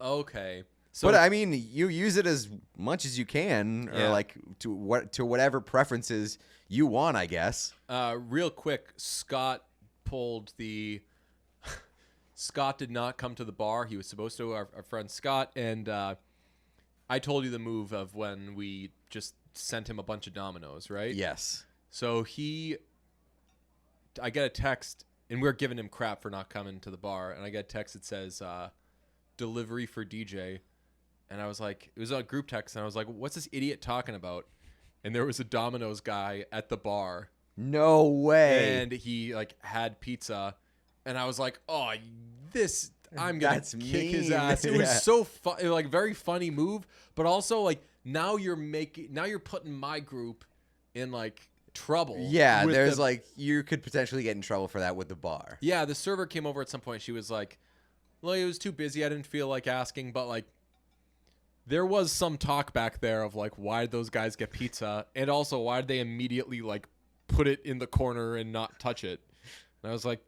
Speaker 1: Okay, so
Speaker 2: But I mean, you use it as much as you can, or
Speaker 1: Yeah.
Speaker 2: like to whatever preferences you want, I guess.
Speaker 1: real quick, Scott pulled the. Scott did not come to the bar. He was supposed to. Our friend Scott, and I told you the move of when we just sent him a bunch of Dominoes, right?
Speaker 2: Yes.
Speaker 1: So I get a text, and we're giving him crap for not coming to the bar, and I get a text that says, delivery for DJ. And I was like, it was a group text, and I was like, what's this idiot talking about? And there was a Domino's guy at the bar,
Speaker 2: No way.
Speaker 1: and he like had pizza, and I was like, oh, this, I'm gonna
Speaker 2: That's
Speaker 1: kick his
Speaker 2: mean.
Speaker 1: ass. It was
Speaker 2: Yeah.
Speaker 1: so fun, like very funny move, but also like now you're putting my group in like trouble.
Speaker 2: Yeah,
Speaker 1: with
Speaker 2: there's
Speaker 1: the-
Speaker 2: like you could potentially get in trouble for that with the bar.
Speaker 1: yeah. The server came over at some point. She was like, "Well, it was too busy. I didn't feel like asking," but like. There was some talk back there of like why did those guys get pizza, and also why did they immediately like put it in the corner and not touch it. And I was like,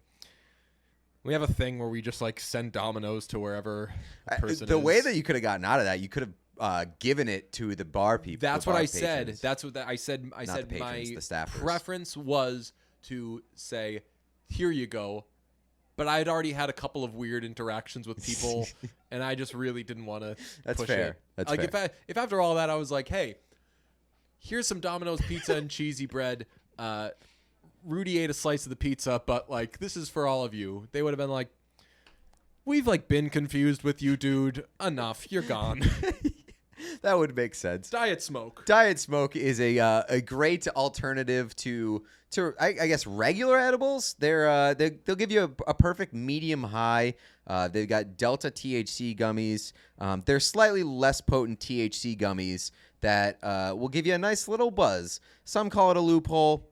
Speaker 1: we have a thing where we just like send Domino's to wherever a person
Speaker 2: The
Speaker 1: is.
Speaker 2: way that you could have gotten out of that, you could have given it to the bar people.
Speaker 1: That's
Speaker 2: the
Speaker 1: what
Speaker 2: bar
Speaker 1: I said.
Speaker 2: patrons.
Speaker 1: That's what I said. I
Speaker 2: Not
Speaker 1: said
Speaker 2: the patrons,
Speaker 1: my
Speaker 2: the staffers.
Speaker 1: preference was to say, "Here you go," but I had already had a couple of weird interactions with people, and I just really didn't want to.
Speaker 2: That's
Speaker 1: push
Speaker 2: fair.
Speaker 1: It.
Speaker 2: That's
Speaker 1: like
Speaker 2: fair.
Speaker 1: if after all that I was like, "Hey, here's some Domino's pizza and cheesy bread." Rudy ate a slice of the pizza, but like this is for all of you. They would have been like, "We've like been confused with you, dude. Enough. You're gone."
Speaker 2: That would make sense.
Speaker 1: Diet smoke.
Speaker 2: Diet Smoke is a great alternative to I guess regular edibles. They'll give you a perfect medium high. They've got Delta THC gummies. They're slightly less potent THC gummies that will give you a nice little buzz. Some call it a loophole.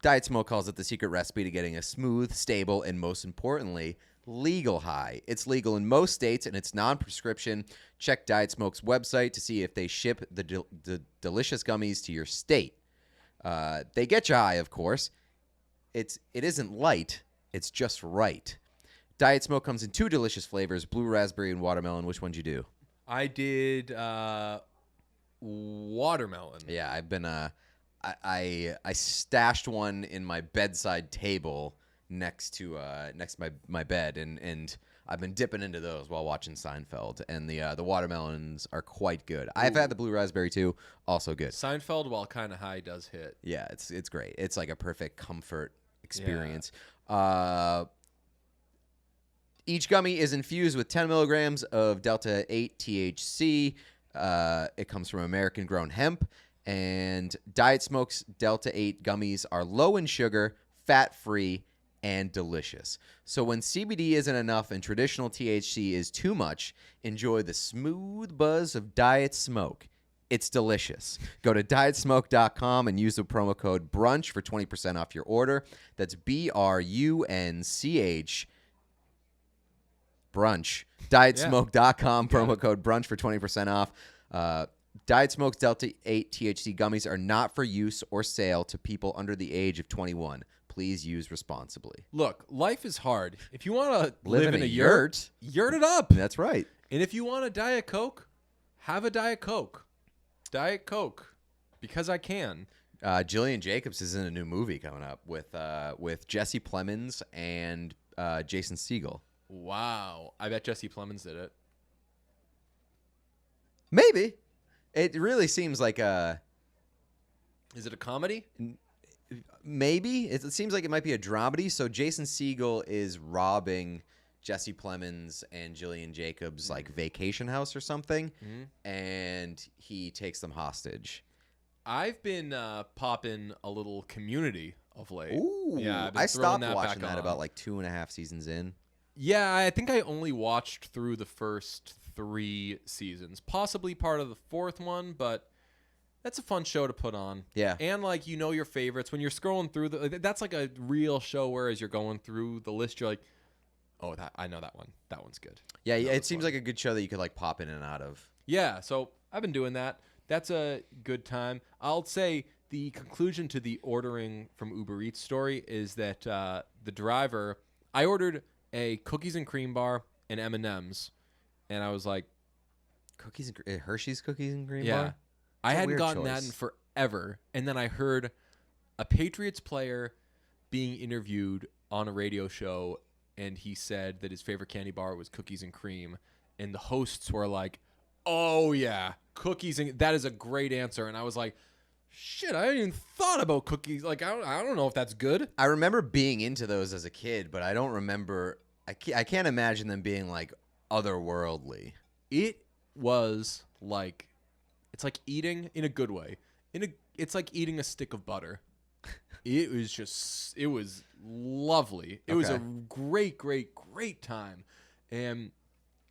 Speaker 2: Diet Smoke calls it the secret recipe to getting a smooth, stable, and most importantly, legal high. It's legal in most states and it's non-prescription. Check Diet Smoke's website to see if they ship the delicious gummies to your state. They get you high, of course. It isn't light. It's just right. Diet Smoke comes in 2 delicious flavors, blue raspberry and watermelon. Which one'd you do?
Speaker 1: I did watermelon.
Speaker 2: Yeah, I've been I stashed one in my bedside table next to my bed, and I've been dipping into those while watching Seinfeld, and the watermelons are quite good. I've had the blue raspberry too, also good.
Speaker 1: Seinfeld, while kind of high, does hit.
Speaker 2: Yeah, it's great. It's like a perfect comfort experience. Each gummy is infused with 10 milligrams of Delta 8 THC. It comes from American-grown hemp. And Diet Smoke's Delta 8 gummies are low in sugar, fat-free, and delicious. So when CBD isn't enough and traditional THC is too much, enjoy the smooth buzz of Diet Smoke. It's delicious. Go to dietsmoke.com and use the promo code BRUNCH for 20% off your order. That's BRUNCH. Brunch. Dietsmoke.com, promo code BRUNCH for 20% off. Diet Smoke's Delta 8 THC gummies are not for use or sale to people under the age of 21. Please use responsibly.
Speaker 1: Look, life is hard. If you want to
Speaker 2: Live
Speaker 1: live in a yurt it up.
Speaker 2: That's right.
Speaker 1: And if you want a Diet Coke, have a Diet Coke. Diet Coke, because I can.
Speaker 2: Jillian Jacobs is in a new movie coming up with Jesse Plemons and Jason Segel.
Speaker 1: Wow. I bet Jesse Plemons did it.
Speaker 2: Maybe. It really seems like a...
Speaker 1: Is it a comedy?
Speaker 2: Maybe. It seems like it might be a dramedy. So Jason Segel is robbing Jesse Plemons and Jillian Jacobs' like vacation house or something, and he takes them hostage.
Speaker 1: I've been popping a little Community of late.
Speaker 2: Ooh.
Speaker 1: Yeah, I've been
Speaker 2: I
Speaker 1: throwing
Speaker 2: stopped watching
Speaker 1: back
Speaker 2: that
Speaker 1: on.
Speaker 2: about like 2.5 seasons in.
Speaker 1: Yeah, I think I only watched through the first 3 seasons, possibly part of the 4th one, but that's a fun show to put on.
Speaker 2: Yeah.
Speaker 1: And like your favorites when you're scrolling through that's like a real show where as you're going through the list you're like, "Oh, I know that one. That one's good."
Speaker 2: Yeah,
Speaker 1: That
Speaker 2: it
Speaker 1: was
Speaker 2: seems
Speaker 1: fun.
Speaker 2: like a good show that you could like pop in and out of.
Speaker 1: Yeah, so I've been doing that. That's a good time. I'll say the conclusion to the ordering from Uber Eats story is that the driver, I ordered a cookies and cream bar and M&Ms, and I was like,
Speaker 2: Hershey's cookies and cream
Speaker 1: yeah.
Speaker 2: bar?
Speaker 1: I
Speaker 2: It's a
Speaker 1: hadn't
Speaker 2: weird
Speaker 1: gotten that
Speaker 2: choice.
Speaker 1: in forever, and then I heard a Patriots player being interviewed on a radio show, and he said that his favorite candy bar was cookies and cream, and the hosts were like, "Oh yeah, cookies and that is a great answer." And I was like, "Shit, I hadn't even thought about cookies. Like I don't know if that's good."
Speaker 2: I remember being into those as a kid, but I don't remember. I can't imagine them being like otherworldly.
Speaker 1: It was like, it's like eating in a good way. It's like eating a stick of butter. It was lovely. It was a
Speaker 2: Okay.
Speaker 1: great time. And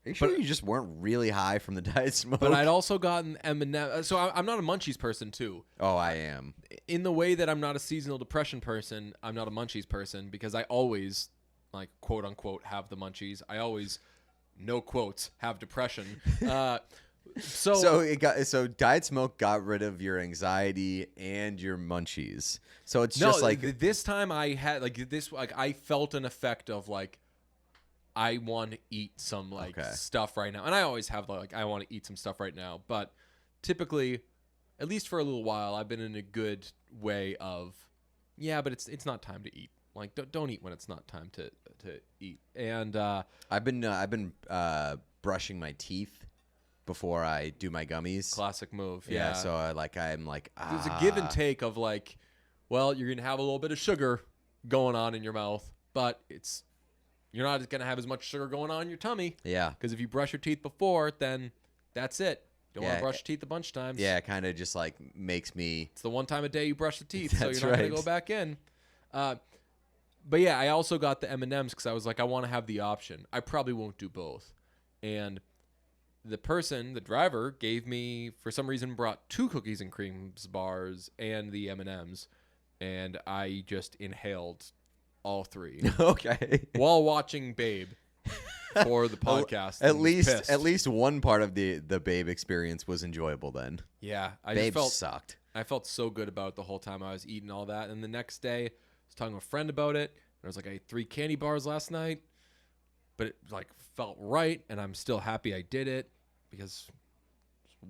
Speaker 2: Are you sure you just weren't really high from the diet smoke?
Speaker 1: but I'd also gotten M&M. So I'm not a munchies person too.
Speaker 2: Oh, I am.
Speaker 1: In the way that I'm not a seasonal depression person, I'm not a munchies person because I always, like, quote unquote, have the munchies. I always, no quotes, have depression.
Speaker 2: So diet smoke got rid of your anxiety and your munchies. So it's just like
Speaker 1: this time I had I felt an effect of like I want to eat some stuff right now, and I always have I want to eat some stuff right now. But typically, at least for a little while, I've been in a good way of but it's not time to eat. Like don't eat when it's not time to eat. And
Speaker 2: I've been brushing my teeth before I do my gummies.
Speaker 1: Classic move.
Speaker 2: Yeah. So I'm like
Speaker 1: there's a give and take of like, well, you're gonna have a little bit of sugar going on in your mouth, but you're not gonna have as much sugar going on in your tummy.
Speaker 2: Yeah.
Speaker 1: Because if you brush your teeth before, then that's it. You don't want to brush your teeth a bunch of times.
Speaker 2: Yeah, it kind of just like makes me.
Speaker 1: It's the one time a day you brush the teeth, so
Speaker 2: That's
Speaker 1: you're not
Speaker 2: right.
Speaker 1: gonna go back in. But yeah, I also got the M&Ms because I was like, I want to have the option. I probably won't do both. And the driver, gave me, for some reason, brought 2 cookies and creams bars and the M&Ms, and I just inhaled all 3
Speaker 2: Okay.
Speaker 1: while watching Babe for the podcast.
Speaker 2: At
Speaker 1: and was
Speaker 2: least
Speaker 1: pissed.
Speaker 2: one part of the Babe experience was enjoyable then.
Speaker 1: Yeah, I
Speaker 2: Babe
Speaker 1: just
Speaker 2: sucked.
Speaker 1: I felt so good about it the whole time I was eating all that. And the next day, I was talking to a friend about it. And I was like, I ate 3 candy bars last night, but it felt right, and I'm still happy I did it because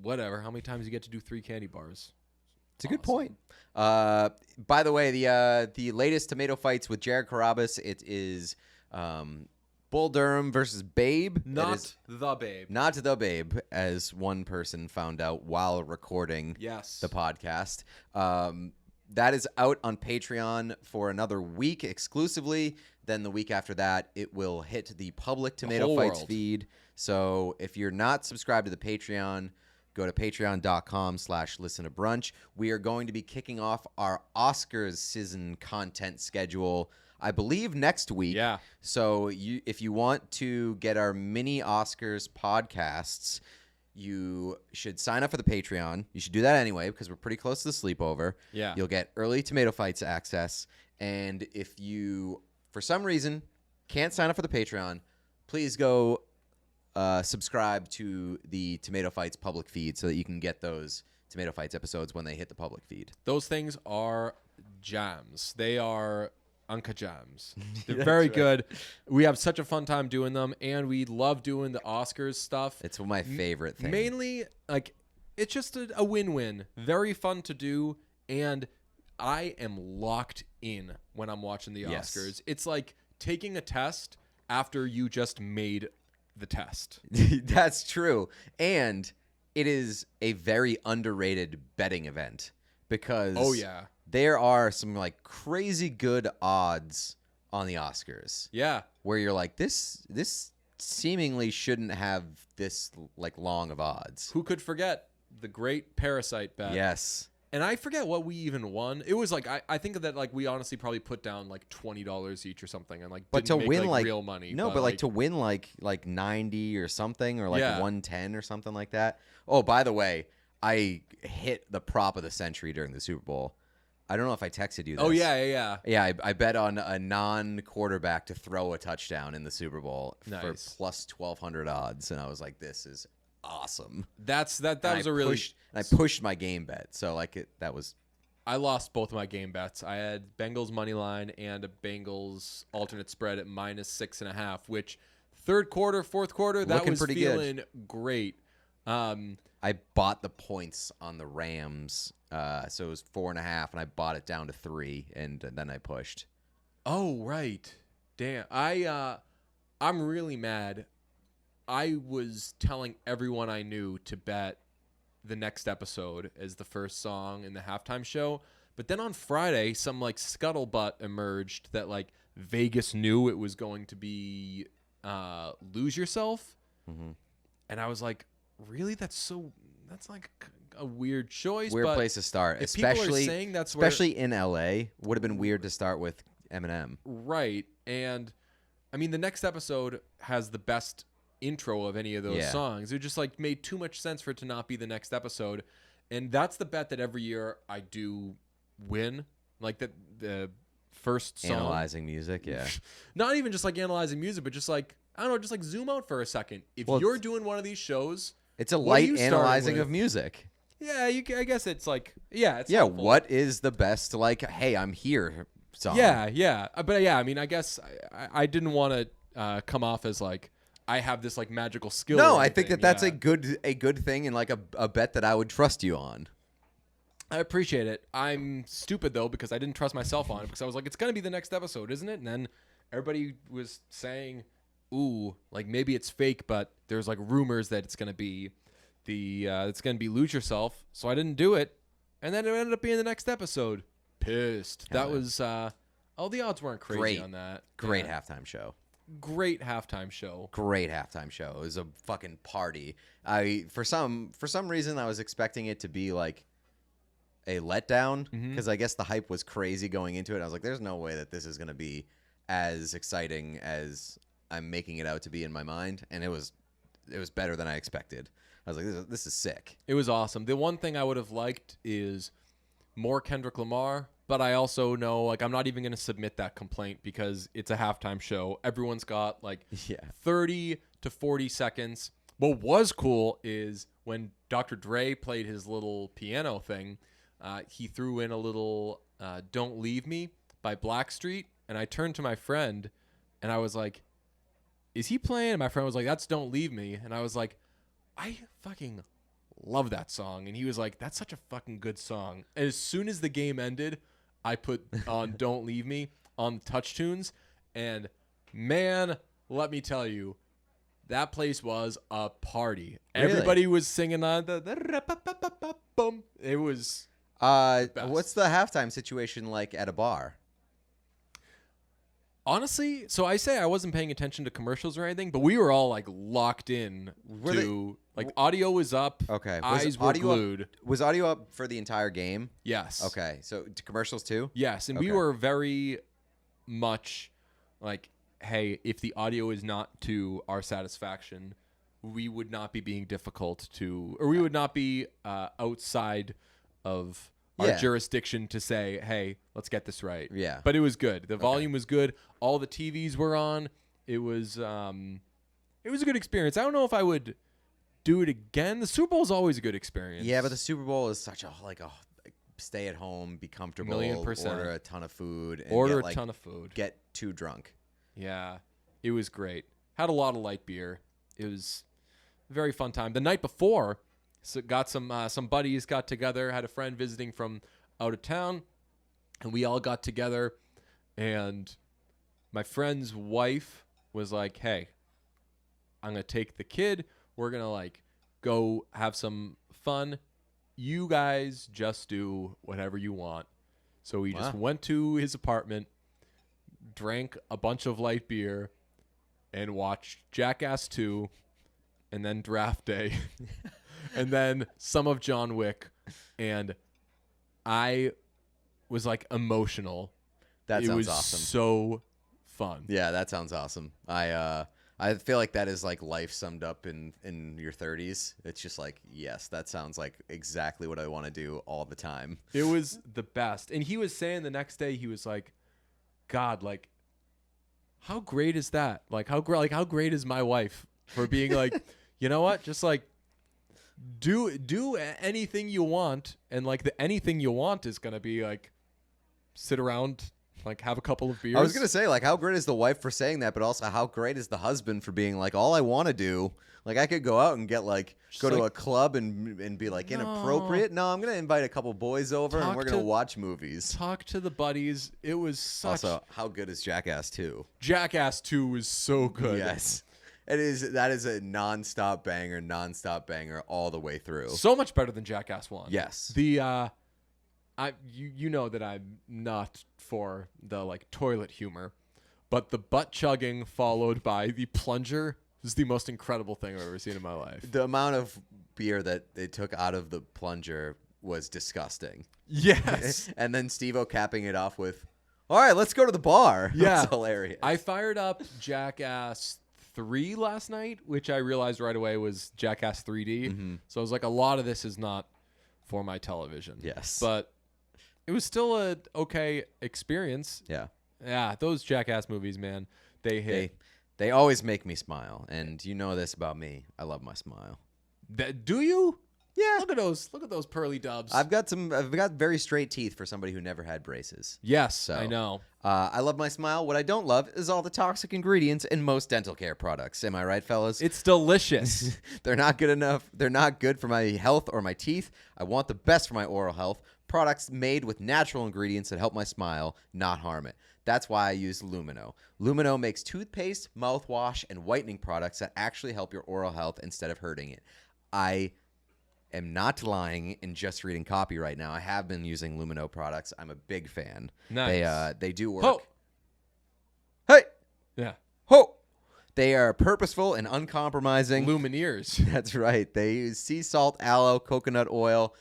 Speaker 1: whatever. How many times you get to do 3 candy bars?
Speaker 2: It's a good point. By the way, the latest tomato fights with Jared Carabas, it is Bull Durham versus Babe.
Speaker 1: Not the Babe.
Speaker 2: Not the Babe, as one person found out while recording the podcast. That is out on Patreon for another week exclusively. Then the week after that, it will hit the public Tomato Fights feed. So if you're not subscribed to the Patreon, go to patreon.com/listentobrunch. We are going to be kicking off our Oscars season content schedule, I believe, next week.
Speaker 1: Yeah.
Speaker 2: So if you want to get our mini Oscars podcasts, you should sign up for the Patreon. You should do that anyway because we're pretty close to the sleepover.
Speaker 1: Yeah.
Speaker 2: You'll get early Tomato Fights access. And if you, for some reason, can't sign up for the Patreon, please go subscribe to the Tomato Fights public feed so that you can get those Tomato Fights episodes when they hit the public feed.
Speaker 1: Those things are jams. They are Unca jams. They're very good. We have such a fun time doing them, and we love doing the Oscars stuff.
Speaker 2: It's one of my favorite things.
Speaker 1: Mainly, it's just a win-win. Very fun to do, and I am locked in when I'm watching the Oscars. It's like taking a test after you just made the test.
Speaker 2: That's true. And it is a very underrated betting event because there are some crazy good odds on the Oscars.
Speaker 1: Yeah.
Speaker 2: Where you're like, this seemingly shouldn't have this long of odds.
Speaker 1: Who could forget the great Parasite bet?
Speaker 2: Yes.
Speaker 1: And I forget what we even won. It was I think that we honestly probably put down $20 each or something and
Speaker 2: but
Speaker 1: didn't
Speaker 2: to
Speaker 1: make,
Speaker 2: win
Speaker 1: real money.
Speaker 2: No, but to win like 90 or something or 110 or something like that. Oh, by the way, I hit the prop of the century during the Super Bowl. I don't know if I texted you this.
Speaker 1: Oh, yeah.
Speaker 2: Yeah, I bet on a non-quarterback to throw a touchdown in the Super Bowl for plus 1,200 odds, and I was like, "This is awesome."
Speaker 1: That was a really.
Speaker 2: And I pushed my game bet, so that was.
Speaker 1: I lost both of my game bets. I had Bengals money line and a Bengals alternate spread at -6.5, which third quarter, fourth quarter, that
Speaker 2: Looking
Speaker 1: was
Speaker 2: pretty
Speaker 1: feeling
Speaker 2: good.
Speaker 1: great.
Speaker 2: I bought the points on the Rams, so it was 4.5, and I bought it down to 3, and then I pushed.
Speaker 1: Oh, right. Damn. I'm really mad. I was telling everyone I knew to bet the next episode as the first song in the halftime show. But then on Friday, some scuttlebutt emerged that Vegas knew it was going to be Lose Yourself.
Speaker 2: Mm-hmm.
Speaker 1: And I was like, really? That's a weird choice.
Speaker 2: Weird
Speaker 1: but
Speaker 2: place to start,
Speaker 1: if people are
Speaker 2: especially
Speaker 1: saying
Speaker 2: especially in LA. Would have been weird to start with Eminem.
Speaker 1: Right. And I mean, the next episode has the best intro of any of those
Speaker 2: Yeah.
Speaker 1: songs. It just like made too much sense for it to not be the next episode. And that's the bet that every year I do win. Like that the first song.
Speaker 2: Analyzing music, yeah.
Speaker 1: Not even just like analyzing music, but just like, I don't know, just like zoom out for a second. If
Speaker 2: Well,
Speaker 1: you're doing one of these shows,
Speaker 2: It's a
Speaker 1: What are
Speaker 2: light
Speaker 1: you starting
Speaker 2: analyzing
Speaker 1: with?
Speaker 2: of music.
Speaker 1: yeah, I guess it's like, yeah, it's
Speaker 2: Yeah,
Speaker 1: helpful.
Speaker 2: what is the best, like, hey, I'm here song?
Speaker 1: Yeah. But yeah, I mean, I guess I didn't want to come off as like I have this like magical skill.
Speaker 2: No,
Speaker 1: or
Speaker 2: I think
Speaker 1: anything.
Speaker 2: that's
Speaker 1: Yeah.
Speaker 2: a good thing and like a bet that I would trust you on.
Speaker 1: I appreciate it. I'm stupid though because I didn't trust myself on it because I was like, it's gonna be the next episode, isn't it? And then everybody was saying, ooh, like maybe it's fake, but there's like rumors that it's gonna be it's gonna be Lose Yourself. So I didn't do it, and then it ended up being the next episode. Pissed.
Speaker 2: Hell
Speaker 1: That
Speaker 2: yeah.
Speaker 1: was the odds weren't crazy
Speaker 2: Great.
Speaker 1: on that.
Speaker 2: Great
Speaker 1: Yeah.
Speaker 2: halftime show.
Speaker 1: Great halftime show.
Speaker 2: Great halftime show. It was a fucking party. I for some reason I was expecting it to be like a letdown because I guess the hype was crazy going into it. I was like, there's no way that this is going to be as exciting as I'm making it out to be in my mind, and it was better than I expected. I was like, this is sick.
Speaker 1: It was awesome. The one thing I would have liked is more Kendrick Lamar, but I also know like I'm not even going to submit that complaint because it's a halftime show. Everyone's got like
Speaker 2: Yeah.
Speaker 1: 30 to 40 seconds. What was cool is when Dr. Dre played his little piano thing, he threw in a little Don't Leave Me by Blackstreet, and I turned to my friend and I was like, is he playing? And my friend was like, that's Don't Leave Me. And I was like, I fucking love that song. And he was like, that's such a fucking good song. And as soon as the game ended, I put on Don't Leave Me on Touch Tunes. And man, let me tell you, that place was a party.
Speaker 2: Really?
Speaker 1: Everybody was singing on the boom. It was best.
Speaker 2: What's the halftime situation like at a bar?
Speaker 1: honestly, so I say I wasn't paying attention to commercials or anything, but we were all like locked in
Speaker 2: Were
Speaker 1: to like audio was up.
Speaker 2: Okay.
Speaker 1: Eyes were
Speaker 2: audio
Speaker 1: glued.
Speaker 2: Was audio up for the entire game?
Speaker 1: Yes.
Speaker 2: Okay. So to commercials too?
Speaker 1: Yes, and we
Speaker 2: Okay.
Speaker 1: were very much like, hey, if the audio is not to our satisfaction, we would not be being difficult to, or we would not be outside of our
Speaker 2: Yeah.
Speaker 1: jurisdiction to say, hey, let's get this right.
Speaker 2: Yeah.
Speaker 1: But it was good. The volume was good. All the TVs were on. It was a good experience. I don't know if I would do it again. The Super Bowl is always a good experience.
Speaker 2: Yeah, but the Super Bowl is such a stay at home, be comfortable,
Speaker 1: 1,000,000%.
Speaker 2: order a ton of food, and
Speaker 1: order
Speaker 2: get,
Speaker 1: a ton of food.
Speaker 2: get too drunk.
Speaker 1: Yeah, it was great. Had a lot of light beer. It was a very fun time. The night before, so got some buddies got together. Had a friend visiting from out of town, and we all got together. And my friend's wife was like, "Hey, I'm gonna take the kid. We're gonna like go have some fun. You guys just do whatever you want." So we just
Speaker 2: Wow.
Speaker 1: went to his apartment, drank a bunch of light beer, and watched Jackass 2, and then Draft Day, and then some of John Wick, and I was like emotional.
Speaker 2: That
Speaker 1: It
Speaker 2: sounds
Speaker 1: was
Speaker 2: awesome.
Speaker 1: so fun.
Speaker 2: Yeah, that sounds awesome. I feel like that is like life summed up in your 30s. It's just like, yes, that sounds like exactly what I want to do all the time.
Speaker 1: It was the best. And he was saying the next day, he was like, God, like, how great is that? Like, how great is my wife for being like, you know what? Just like, do anything you want. And like the anything you want is going to be like, sit around, like have a couple of beers.
Speaker 2: I was gonna say, like, how great is the wife for saying that, but also how great is the husband for being like, all I want to do, like, I could go out and get like
Speaker 1: Just
Speaker 2: go to
Speaker 1: like-
Speaker 2: a club and be like inappropriate. No, I'm gonna invite a couple boys over and
Speaker 1: Talk
Speaker 2: we're gonna
Speaker 1: to-
Speaker 2: watch movies.
Speaker 1: talk to the buddies. It was such
Speaker 2: Also, how good is Jackass 2?
Speaker 1: Jackass 2 was so good.
Speaker 2: Yes, it is. That is a nonstop banger all the way through.
Speaker 1: So much better than Jackass 1.
Speaker 2: Yes.
Speaker 1: The you know that I'm not for the like toilet humor, but the butt chugging followed by the plunger is the most incredible thing I've ever seen in my life.
Speaker 2: The amount of beer that they took out of the plunger was disgusting.
Speaker 1: Yes.
Speaker 2: And then Steve-O capping it off with, All right, let's go to the bar.
Speaker 1: Yeah.
Speaker 2: That's hilarious.
Speaker 1: I fired up Jackass 3 last night, which I realized right away was Jackass 3D.
Speaker 2: Mm-hmm.
Speaker 1: So I was like, a lot of this is not for my television.
Speaker 2: Yes.
Speaker 1: But it was still a okay experience.
Speaker 2: Yeah.
Speaker 1: Yeah, those Jackass movies, man, they hit.
Speaker 2: They always make me smile, and you know this about me. I love my smile.
Speaker 1: Do you?
Speaker 2: Yeah.
Speaker 1: Look at those pearly dubs.
Speaker 2: I've got very straight teeth for somebody who never had braces.
Speaker 1: Yes,
Speaker 2: So,
Speaker 1: I know.
Speaker 2: I love my smile. What I don't love is all the toxic ingredients in most dental care products. Am I right, fellas?
Speaker 1: It's delicious.
Speaker 2: They're not good enough. They're not good for my health or my teeth. I want the best for my oral health. Products made with natural ingredients that help my smile, not harm it. That's why I use Lumino. Lumino makes toothpaste, mouthwash, and whitening products that actually help your oral health instead of hurting it. I am not lying and just reading copy right now. I have been using Lumino products. I'm a big fan.
Speaker 1: Nice.
Speaker 2: They do work.
Speaker 1: Ho!
Speaker 2: Hey!
Speaker 1: Yeah.
Speaker 2: Ho! They are purposeful and uncompromising.
Speaker 1: Lumineers.
Speaker 2: That's right. They use sea salt, aloe, coconut oil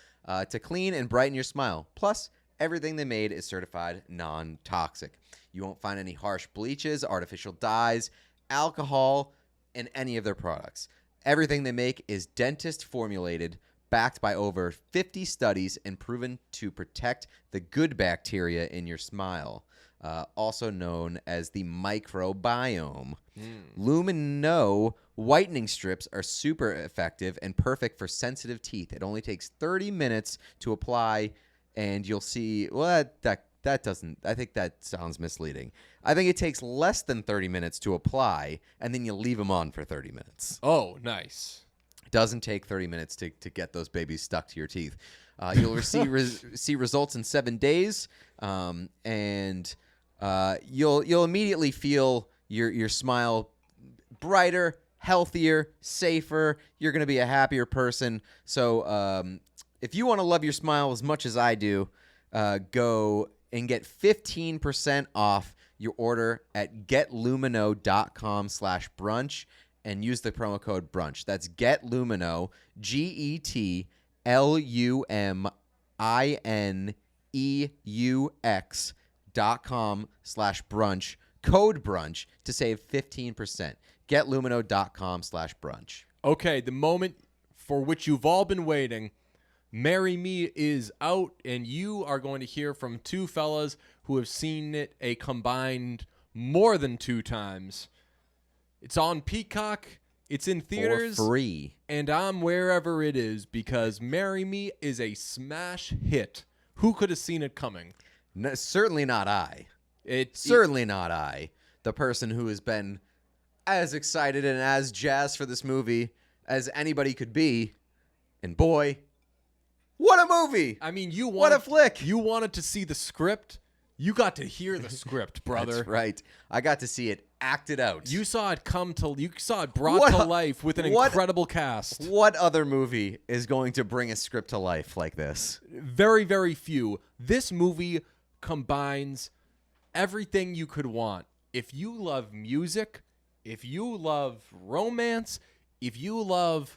Speaker 2: to clean and brighten your smile. Plus, everything they made is certified non-toxic. You won't find any harsh bleaches, artificial dyes, alcohol in any of their products. Everything they make is dentist formulated, backed by over 50 studies and proven to protect the good bacteria in your smile, also known as the microbiome. Lumino whitening strips are super effective and perfect for sensitive teeth. It only takes 30 minutes to apply, and you'll see, well, that doesn't, I think that sounds misleading. I think it takes less than 30 minutes to apply, and then you leave them on for 30 minutes.
Speaker 1: Oh, nice.
Speaker 2: Doesn't take 30 minutes to get those babies stuck to your teeth. You'll see results in 7 days, and you'll immediately feel your smile brighter, healthier, safer. You're going to be a happier person. So if you want to love your smile as much as I do, go and get 15% off your order at getlumino.com /brunch and use the promo code brunch. That's getlumino, GETLUMINEUX.com /brunch, code brunch to save 15%. Getlumino.com /brunch.
Speaker 1: Okay, the moment for which you've all been waiting. Marry Me is out, and you are going to hear from two fellas who have seen it a combined more than 2 times. It's on Peacock. It's in theaters.
Speaker 2: For free.
Speaker 1: And I'm wherever it is because Marry Me is a smash hit. Who could have seen it coming?
Speaker 2: No, certainly not I. Not I. The person who has been as excited and as jazzed for this movie as anybody could be. And boy, what a movie!
Speaker 1: I mean,
Speaker 2: what a flick!
Speaker 1: You wanted to see the script. You got to hear the script, brother.
Speaker 2: That's right. I got to see it acted out.
Speaker 1: You saw it brought to life with an incredible cast.
Speaker 2: What other movie is going to bring a script to life like this?
Speaker 1: Very, very few. This movie combines everything you could want. If you love music, if you love romance, if you love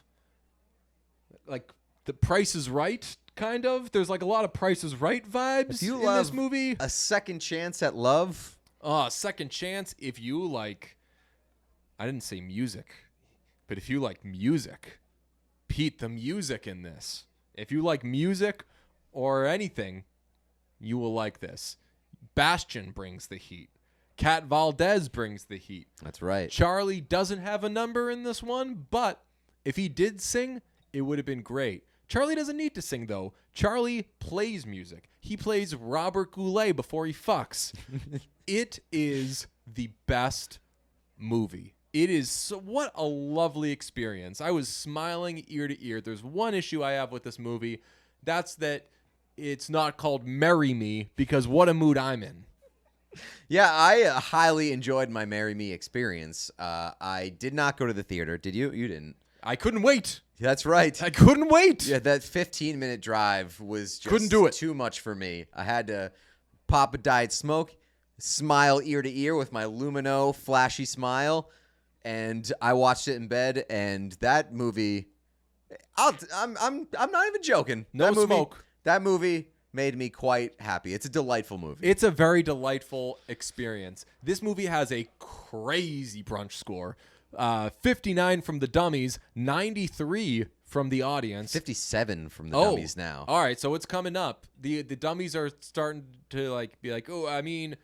Speaker 1: like The Price is Right, kind of. There's like a lot of Price is Right vibes in this movie.
Speaker 2: A second chance at love.
Speaker 1: Second chance. If you like, I didn't say music, but if you like music, Pete, the music in this. If you like music or anything, you will like this. Bastion brings the heat. Kat Valdez brings the heat.
Speaker 2: That's right.
Speaker 1: Charlie doesn't have a number in this one, but if he did sing, it would have been great. Charlie doesn't need to sing, though. Charlie plays music. He plays Robert Goulet before he fucks. It is the best movie. It is what a lovely experience. I was smiling ear to ear. There's one issue I have with this movie. That's that it's not called Marry Me because what a mood I'm in.
Speaker 2: Yeah, I highly enjoyed my Marry Me experience. I did not go to the theater. Did you? You didn't.
Speaker 1: I couldn't wait.
Speaker 2: That's right.
Speaker 1: I couldn't wait.
Speaker 2: Yeah, that 15-minute drive was just
Speaker 1: couldn't do it.
Speaker 2: Too much for me. I had to pop a diet smoke, smile ear to ear with my Lumino flashy smile, and I watched it in bed. And that movie, I'm not even joking.
Speaker 1: No smoke.
Speaker 2: That movie made me quite happy. It's a delightful movie.
Speaker 1: It's a very delightful experience. This movie has a crazy brunch score. 59 from the dummies, 93 from the audience.
Speaker 2: 57 from the dummies now.
Speaker 1: All right, so it's coming up. The dummies are starting to like be like, "Oh, I mean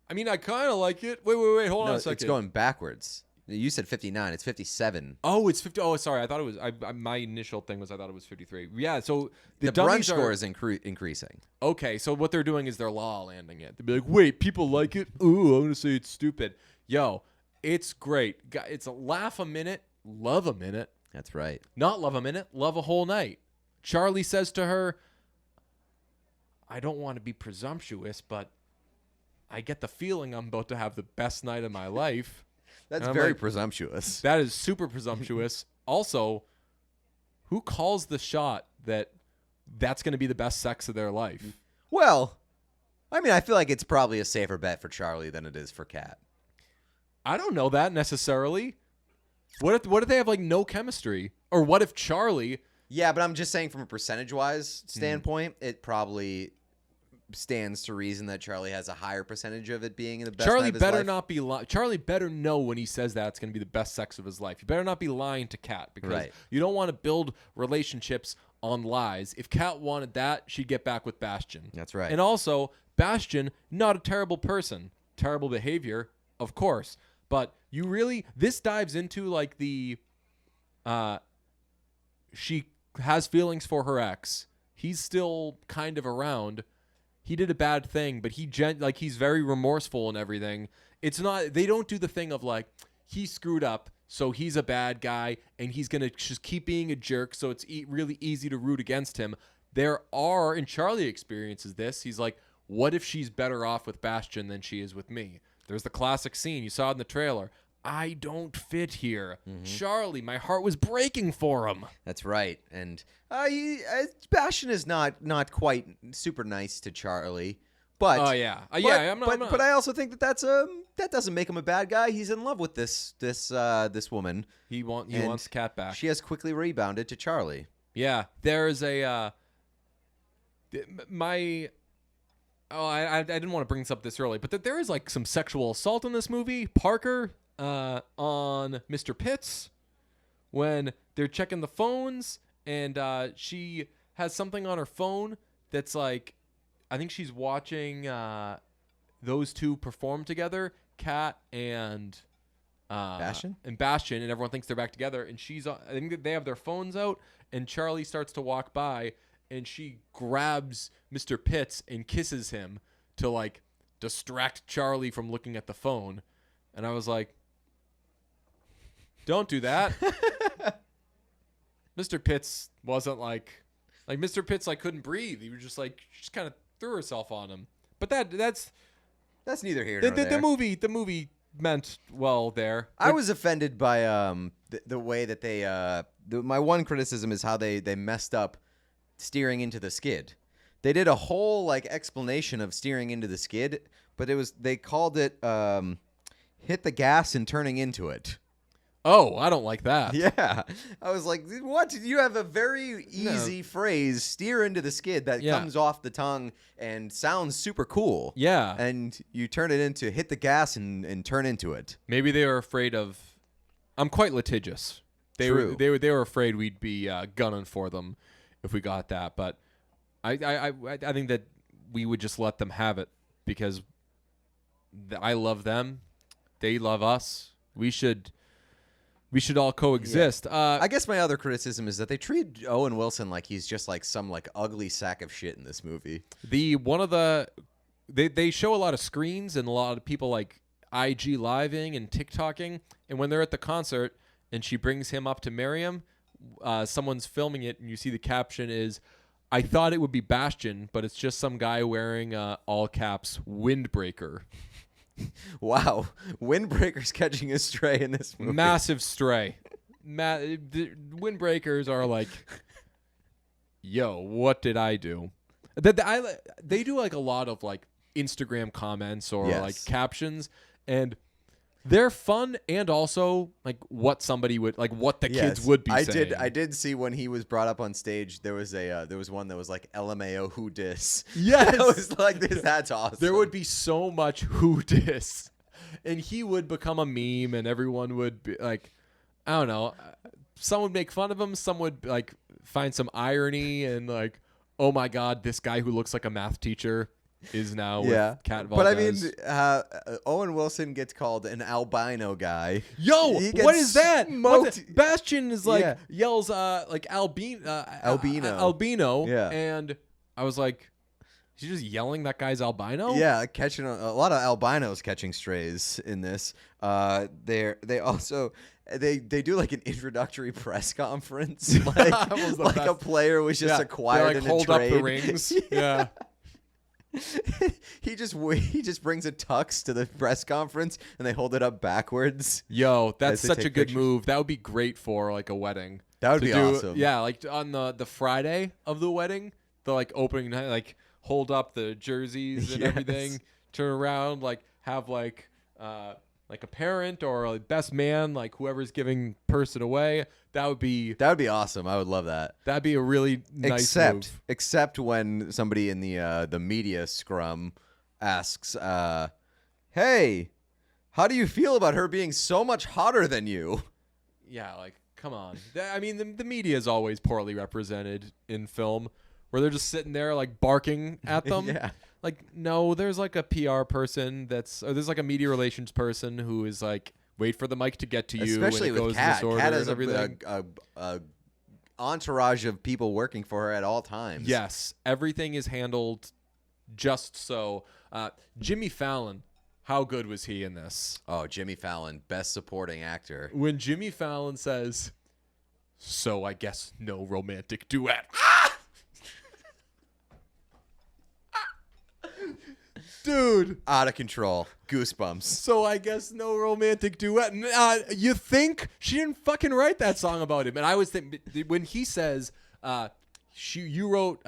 Speaker 1: I kind of like it." Wait, hold on a second.
Speaker 2: It's going backwards. You said 59. It's 57.
Speaker 1: Oh, it's 50. Oh, sorry. I thought it was my initial thing was I thought it was 53. Yeah, so
Speaker 2: The
Speaker 1: dummies
Speaker 2: brunch score is increasing.
Speaker 1: Okay, so what they're doing is they're law landing it. They'll be like, "Wait, people like it? Ooh, I'm going to say it's stupid." Yo, it's great. It's a laugh a minute, love a minute.
Speaker 2: That's right.
Speaker 1: Not love a minute, love a whole night. Charlie says to her, "I don't want to be presumptuous, but I get the feeling I'm about to have the best night of my life."
Speaker 2: That's
Speaker 1: And I'm
Speaker 2: very
Speaker 1: like,
Speaker 2: presumptuous.
Speaker 1: That is super presumptuous. Also, who calls the shot that that's going to be the best sex of their life?
Speaker 2: Well, I mean, I feel like it's probably a safer bet for Charlie than it is for Kat.
Speaker 1: I don't know that necessarily. What if they have like no chemistry? Or what if Charlie...
Speaker 2: Yeah, but I'm just saying from a percentage-wise standpoint, it probably stands to reason that Charlie has a higher percentage of it being in the best
Speaker 1: Charlie
Speaker 2: night of his
Speaker 1: better
Speaker 2: life.
Speaker 1: not be lying. Charlie better know when he says that it's going to be the best sex of his life. You better not be lying to Kat because
Speaker 2: Right.
Speaker 1: you don't want to build relationships on lies. If Kat wanted that, she'd get back with Bastion.
Speaker 2: That's right.
Speaker 1: And also, Bastion, not a terrible person. Terrible behavior, of course. But you really... This dives into like the... she has feelings for her ex. He's still kind of around. He did a bad thing, but he's very remorseful and everything. It's not, they don't do the thing of like, he screwed up, so he's a bad guy, and he's going to just keep being a jerk, so it's really easy to root against him. And Charlie experiences this, he's like, what if she's better off with Bastion than she is with me? There's the classic scene, you saw it in the trailer. I don't fit here. Charlie, my heart was breaking for him.
Speaker 2: That's right. And Bastion is not quite super nice to Charlie. But
Speaker 1: Oh, yeah.
Speaker 2: but,
Speaker 1: I'm not.
Speaker 2: but I also think that that doesn't make him a bad guy. He's in love with this woman.
Speaker 1: He
Speaker 2: and
Speaker 1: wants the cat back.
Speaker 2: She has quickly rebounded to Charlie.
Speaker 1: Yeah, there's a I didn't want to bring this up this early, but there is like some sexual assault in this movie. Parker on Mr. Pitts when they're checking the phones and she has something on her phone that's like, I think she's watching those two perform together, Kat and
Speaker 2: Bastion,
Speaker 1: and everyone thinks they're back together, and I think that they have their phones out, and Charlie starts to walk by, and she grabs Mr. Pitts and kisses him to like distract Charlie from looking at the phone, and I was like, don't do that. Mr. Pitts wasn't like Mr. Pitts like couldn't breathe. He was just like, she just kind of threw herself on him. But that's
Speaker 2: neither here nor there.
Speaker 1: the movie meant well there.
Speaker 2: I was offended by the way that they my one criticism is how they messed up steering into the skid. They did a whole like explanation of steering into the skid, but they called it hit the gas and turning into it.
Speaker 1: Oh, I don't like that.
Speaker 2: Yeah. I was like, what? You have a very easy phrase, steer into the skid, that comes off the tongue and sounds super cool.
Speaker 1: Yeah.
Speaker 2: And you turn it into hit the gas and turn into it.
Speaker 1: Maybe they were afraid of... I'm quite litigious. They were afraid we'd be gunning for them if we got that. But I think that we would just let them have it because I love them. They love us. We should all coexist.
Speaker 2: Yeah. I guess my other criticism is that they treat Owen Wilson like he's just like some like ugly sack of shit in this movie.
Speaker 1: They show a lot of screens and a lot of people like IG living and TikToking, and when they're at the concert and she brings him up to marry him, someone's filming it and you see the caption is, "I thought it would be Bastion, but it's just some guy wearing all caps windbreaker."
Speaker 2: Wow, windbreaker's catching a stray in this movie.
Speaker 1: Massive stray. The windbreakers are like, yo, what did I do? They do like a lot of like Instagram comments or like captions, and They're fun, and also like what somebody would like, what the kids would be saying.
Speaker 2: I did see when he was brought up on stage. There was one that was like LMAO who dis.
Speaker 1: Yes,
Speaker 2: I was like, this. That's awesome.
Speaker 1: there would be so much who dis, and he would become a meme, and everyone would be like, I don't know. Some would make fun of him. Some would like find some irony and like, oh my God, this guy who looks like a math teacher is now with Cat Valdez.
Speaker 2: But I mean, Owen Wilson gets called an albino guy.
Speaker 1: Yo,
Speaker 2: He gets
Speaker 1: what is that?
Speaker 2: smoked.
Speaker 1: Bastion is like
Speaker 2: Yeah.
Speaker 1: yells like albino.
Speaker 2: Yeah.
Speaker 1: And I was like, he's just yelling that guy's albino.
Speaker 2: Yeah, catching a lot of albinos catching strays in this. They also they do like an introductory press conference, like
Speaker 1: That was the
Speaker 2: like a
Speaker 1: best.
Speaker 2: player was just
Speaker 1: They,
Speaker 2: acquired
Speaker 1: like,
Speaker 2: in
Speaker 1: hold
Speaker 2: a
Speaker 1: up
Speaker 2: trade.
Speaker 1: the rings. Yeah.
Speaker 2: he just brings a tux to the press conference and they hold it up backwards.
Speaker 1: Yo, that's
Speaker 2: As they
Speaker 1: such a
Speaker 2: take
Speaker 1: good
Speaker 2: pictures.
Speaker 1: move. That would be great for like a wedding.
Speaker 2: That would
Speaker 1: To
Speaker 2: be
Speaker 1: do-
Speaker 2: awesome.
Speaker 1: Yeah, like on the Friday of the wedding, the like opening night, like hold up the jerseys and
Speaker 2: Yes.
Speaker 1: everything, turn around, like have like a parent or a best man, like whoever's giving person away. That would be
Speaker 2: awesome. I would love that.
Speaker 1: that'd be a really nice move.
Speaker 2: Except when somebody in the media scrum asks, "Hey, how do you feel about her being so much hotter than you?"
Speaker 1: Yeah, like come on. I mean, the media is always poorly represented in film, where they're just sitting there like barking at them.
Speaker 2: Yeah.
Speaker 1: Like, no, there's like a PR person or there's like a media relations person who is like, wait for the mic to get to you.
Speaker 2: Especially
Speaker 1: and it
Speaker 2: with
Speaker 1: goes in
Speaker 2: Kat.
Speaker 1: this order
Speaker 2: Kat
Speaker 1: and
Speaker 2: has
Speaker 1: everything.
Speaker 2: a entourage of people working for her at all times.
Speaker 1: Yes, everything is handled just so. Jimmy Fallon, how good was he in this?
Speaker 2: Oh, Jimmy Fallon, best supporting actor.
Speaker 1: When Jimmy Fallon says, "So I guess no romantic duet." Dude.
Speaker 2: Out of control. Goosebumps.
Speaker 1: So I guess no romantic duet. You think she didn't fucking write that song about him? And I was thinking when he says, you wrote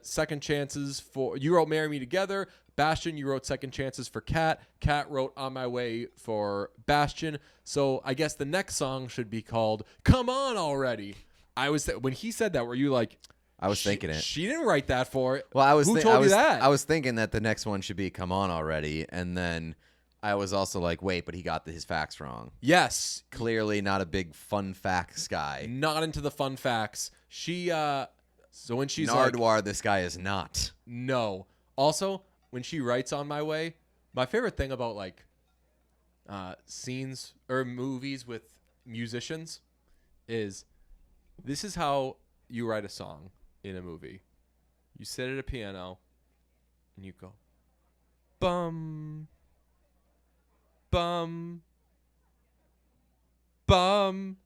Speaker 1: second chances for you wrote "Marry Me Together." Bastion, you wrote second chances for Kat. Kat wrote "On My Way" for Bastion. So I guess the next song should be called "Come On Already." I was when he said that, were you like?
Speaker 2: I was thinking it.
Speaker 1: She didn't write that for it.
Speaker 2: Well,
Speaker 1: Who told you that?
Speaker 2: I was thinking that the next one should be "Come On Already," and then I was also like, wait, but he got his facts wrong.
Speaker 1: Yes,
Speaker 2: Clearly not a big fun facts guy.
Speaker 1: not into the fun facts. She so when she's
Speaker 2: Nardwar, this guy is not.
Speaker 1: no. Also, when she writes "On My Way," my favorite thing about like scenes or movies with musicians is this is how you write a song in a movie. You sit at a piano and you go bum bum bum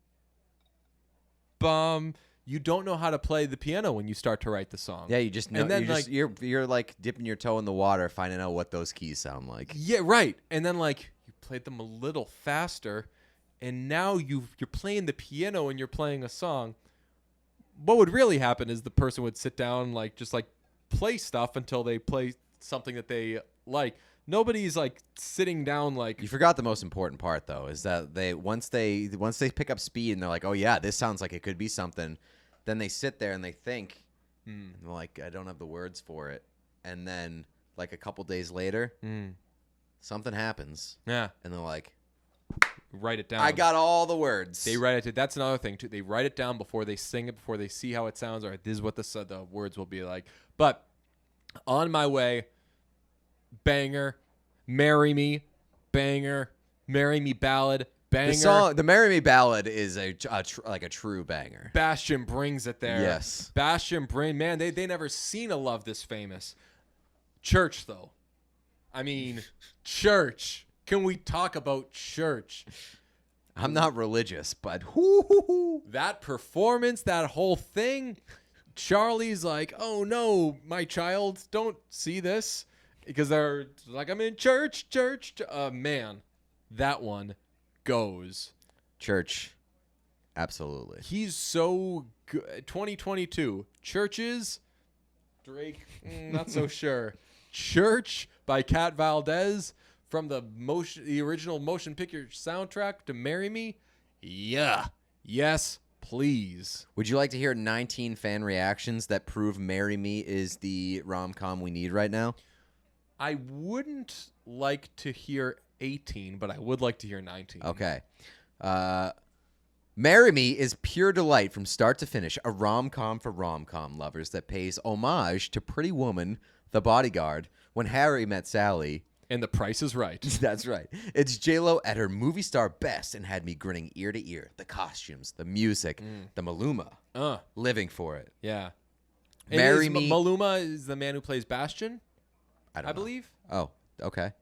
Speaker 1: bum. You don't know how to play the piano when you start to write the song.
Speaker 2: Yeah, you just know.
Speaker 1: And then,
Speaker 2: you're like dipping your toe in the water, finding out what those keys sound like.
Speaker 1: Yeah, right. And then like you played them a little faster, and now you're playing the piano and you're playing a song. What would really happen is the person would sit down like just like play stuff until they play something that they like. Nobody's like sitting down like
Speaker 2: You forgot the most important part though, is that they once they pick up speed and they're like, oh yeah, this sounds like it could be something. Then they sit there and they think, and they're like, I don't have the words for it. And then like a couple days later, something happens,
Speaker 1: yeah,
Speaker 2: and they're like,
Speaker 1: write it down.
Speaker 2: I got all the words.
Speaker 1: They write it. That's another thing too. They write it down before they sing it, before they see how it sounds. All right, this is what the words will be like. But "On My Way," banger. "Marry Me," banger. "Marry Me" ballad, banger.
Speaker 2: the "Marry Me" ballad is a true banger.
Speaker 1: Bastion brings it there.
Speaker 2: Yes.
Speaker 1: Bastion man, they never seen a love this famous. Church though. I mean, Church. Can we talk about Church?
Speaker 2: I'm not religious, but whoo.
Speaker 1: That performance, that whole thing. Charlie's like, "Oh no, my child, don't see this," because they're like, "I'm in church." Man, that one goes.
Speaker 2: Church, absolutely.
Speaker 1: He's so good. 2022 Churches. Drake, not so sure. Church by Cat Valdez. from the original motion picture soundtrack to Marry Me? Yeah. Yes, please.
Speaker 2: Would you like to hear 19 fan reactions that prove Marry Me is the rom-com we need right now?
Speaker 1: I wouldn't like to hear 18, but I would like to hear 19.
Speaker 2: Okay. Marry Me is pure delight from start to finish, a rom-com for rom-com lovers that pays homage to Pretty Woman, The Bodyguard, When Harry Met Sally.
Speaker 1: And The Price is Right.
Speaker 2: That's right. It's J-Lo at her movie star best and had me grinning ear to ear. The costumes, the music, the Maluma. Living for it.
Speaker 1: Yeah.
Speaker 2: Marry
Speaker 1: And
Speaker 2: Me.
Speaker 1: Maluma is the man who plays Bastion,
Speaker 2: I don't know.
Speaker 1: believe.
Speaker 2: Oh, okay.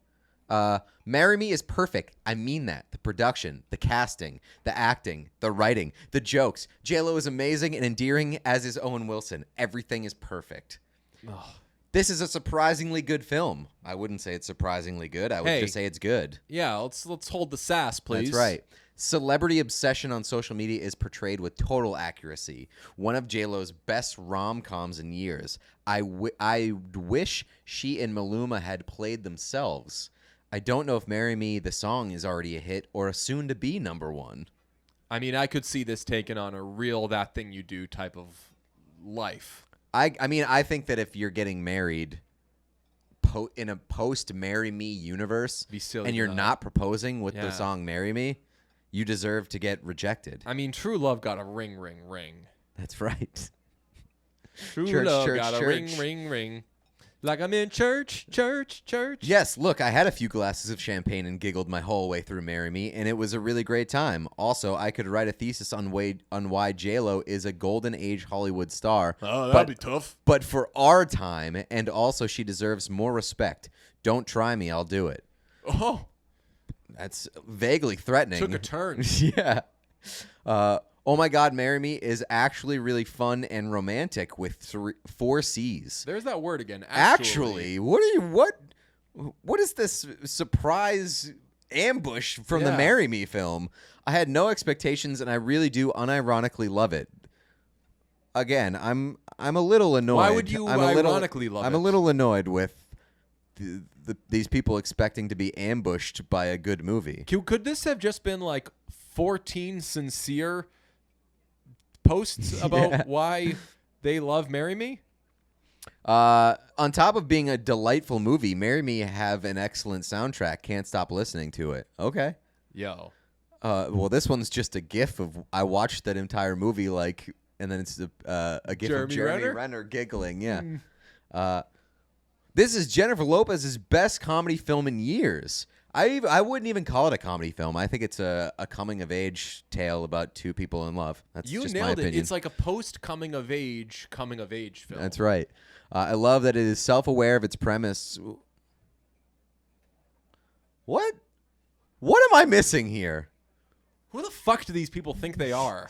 Speaker 2: Marry Me is perfect. I mean that. The production, the casting, the acting, the writing, the jokes. J-Lo is amazing and endearing, as is Owen Wilson. Everything is perfect.
Speaker 1: Oh.
Speaker 2: This is a surprisingly good film. I wouldn't say it's surprisingly good. I would just say it's good.
Speaker 1: Yeah, let's hold the sass, please.
Speaker 2: That's right. Celebrity obsession on social media is portrayed with total accuracy. One of J-Lo's best rom-coms in years. I wish she and Maluma had played themselves. I don't know if Marry Me, the song, is already a hit or a soon-to-be number one.
Speaker 1: I mean, I could see this taking on a real That Thing You Do type of life.
Speaker 2: I mean, I think that if you're getting married in a post-Marry Me universe
Speaker 1: Be silly
Speaker 2: and you're
Speaker 1: to
Speaker 2: not proposing with
Speaker 1: Yeah.
Speaker 2: the song Marry Me, you deserve to get rejected.
Speaker 1: I mean, True Love got a ring, ring, ring.
Speaker 2: That's right.
Speaker 1: True
Speaker 2: Church,
Speaker 1: Love
Speaker 2: church,
Speaker 1: got a
Speaker 2: church.
Speaker 1: ring, ring, ring. Like I'm in church, church, church.
Speaker 2: Yes, look, I had a few glasses of champagne and giggled my whole way through Marry Me, and it was a really great time. Also, I could write a thesis on why J-Lo is a golden age Hollywood star.
Speaker 1: Oh, that'd be tough.
Speaker 2: But for our time, and also she deserves more respect. Don't try me, I'll do it.
Speaker 1: Oh,
Speaker 2: That's vaguely threatening.
Speaker 1: took a turn.
Speaker 2: Yeah. Oh my God, Marry Me is actually really fun and romantic with 4 C's.
Speaker 1: There's that word again.
Speaker 2: Actually, what is this surprise ambush from the
Speaker 1: Yeah.
Speaker 2: Marry Me film? I had no expectations, and I really do unironically love it. Again, I'm a little annoyed.
Speaker 1: Why would you ironically love
Speaker 2: I'm
Speaker 1: it?
Speaker 2: a little annoyed with these people expecting to be ambushed by a good movie.
Speaker 1: Could this have just been like 14 sincere posts about why they love Marry Me?
Speaker 2: On top of being a delightful movie, Marry Me have an excellent soundtrack. Can't stop listening to it. Okay.
Speaker 1: Yo.
Speaker 2: Well, this one's just a gif of I watched that entire movie, and then it's a gif of
Speaker 1: Jeremy
Speaker 2: Jeremy
Speaker 1: Renner?
Speaker 2: Renner giggling. Yeah. This is Jennifer Lopez's best comedy film in years. I wouldn't even call it a comedy film. I think it's a coming of age tale about 2 people in love. That's
Speaker 1: You
Speaker 2: just my
Speaker 1: nailed it.
Speaker 2: opinion.
Speaker 1: It's like a post coming of age film.
Speaker 2: That's right. I love that it is self-aware of its premise. What? What am I missing here?
Speaker 1: Who the fuck do these people think they are?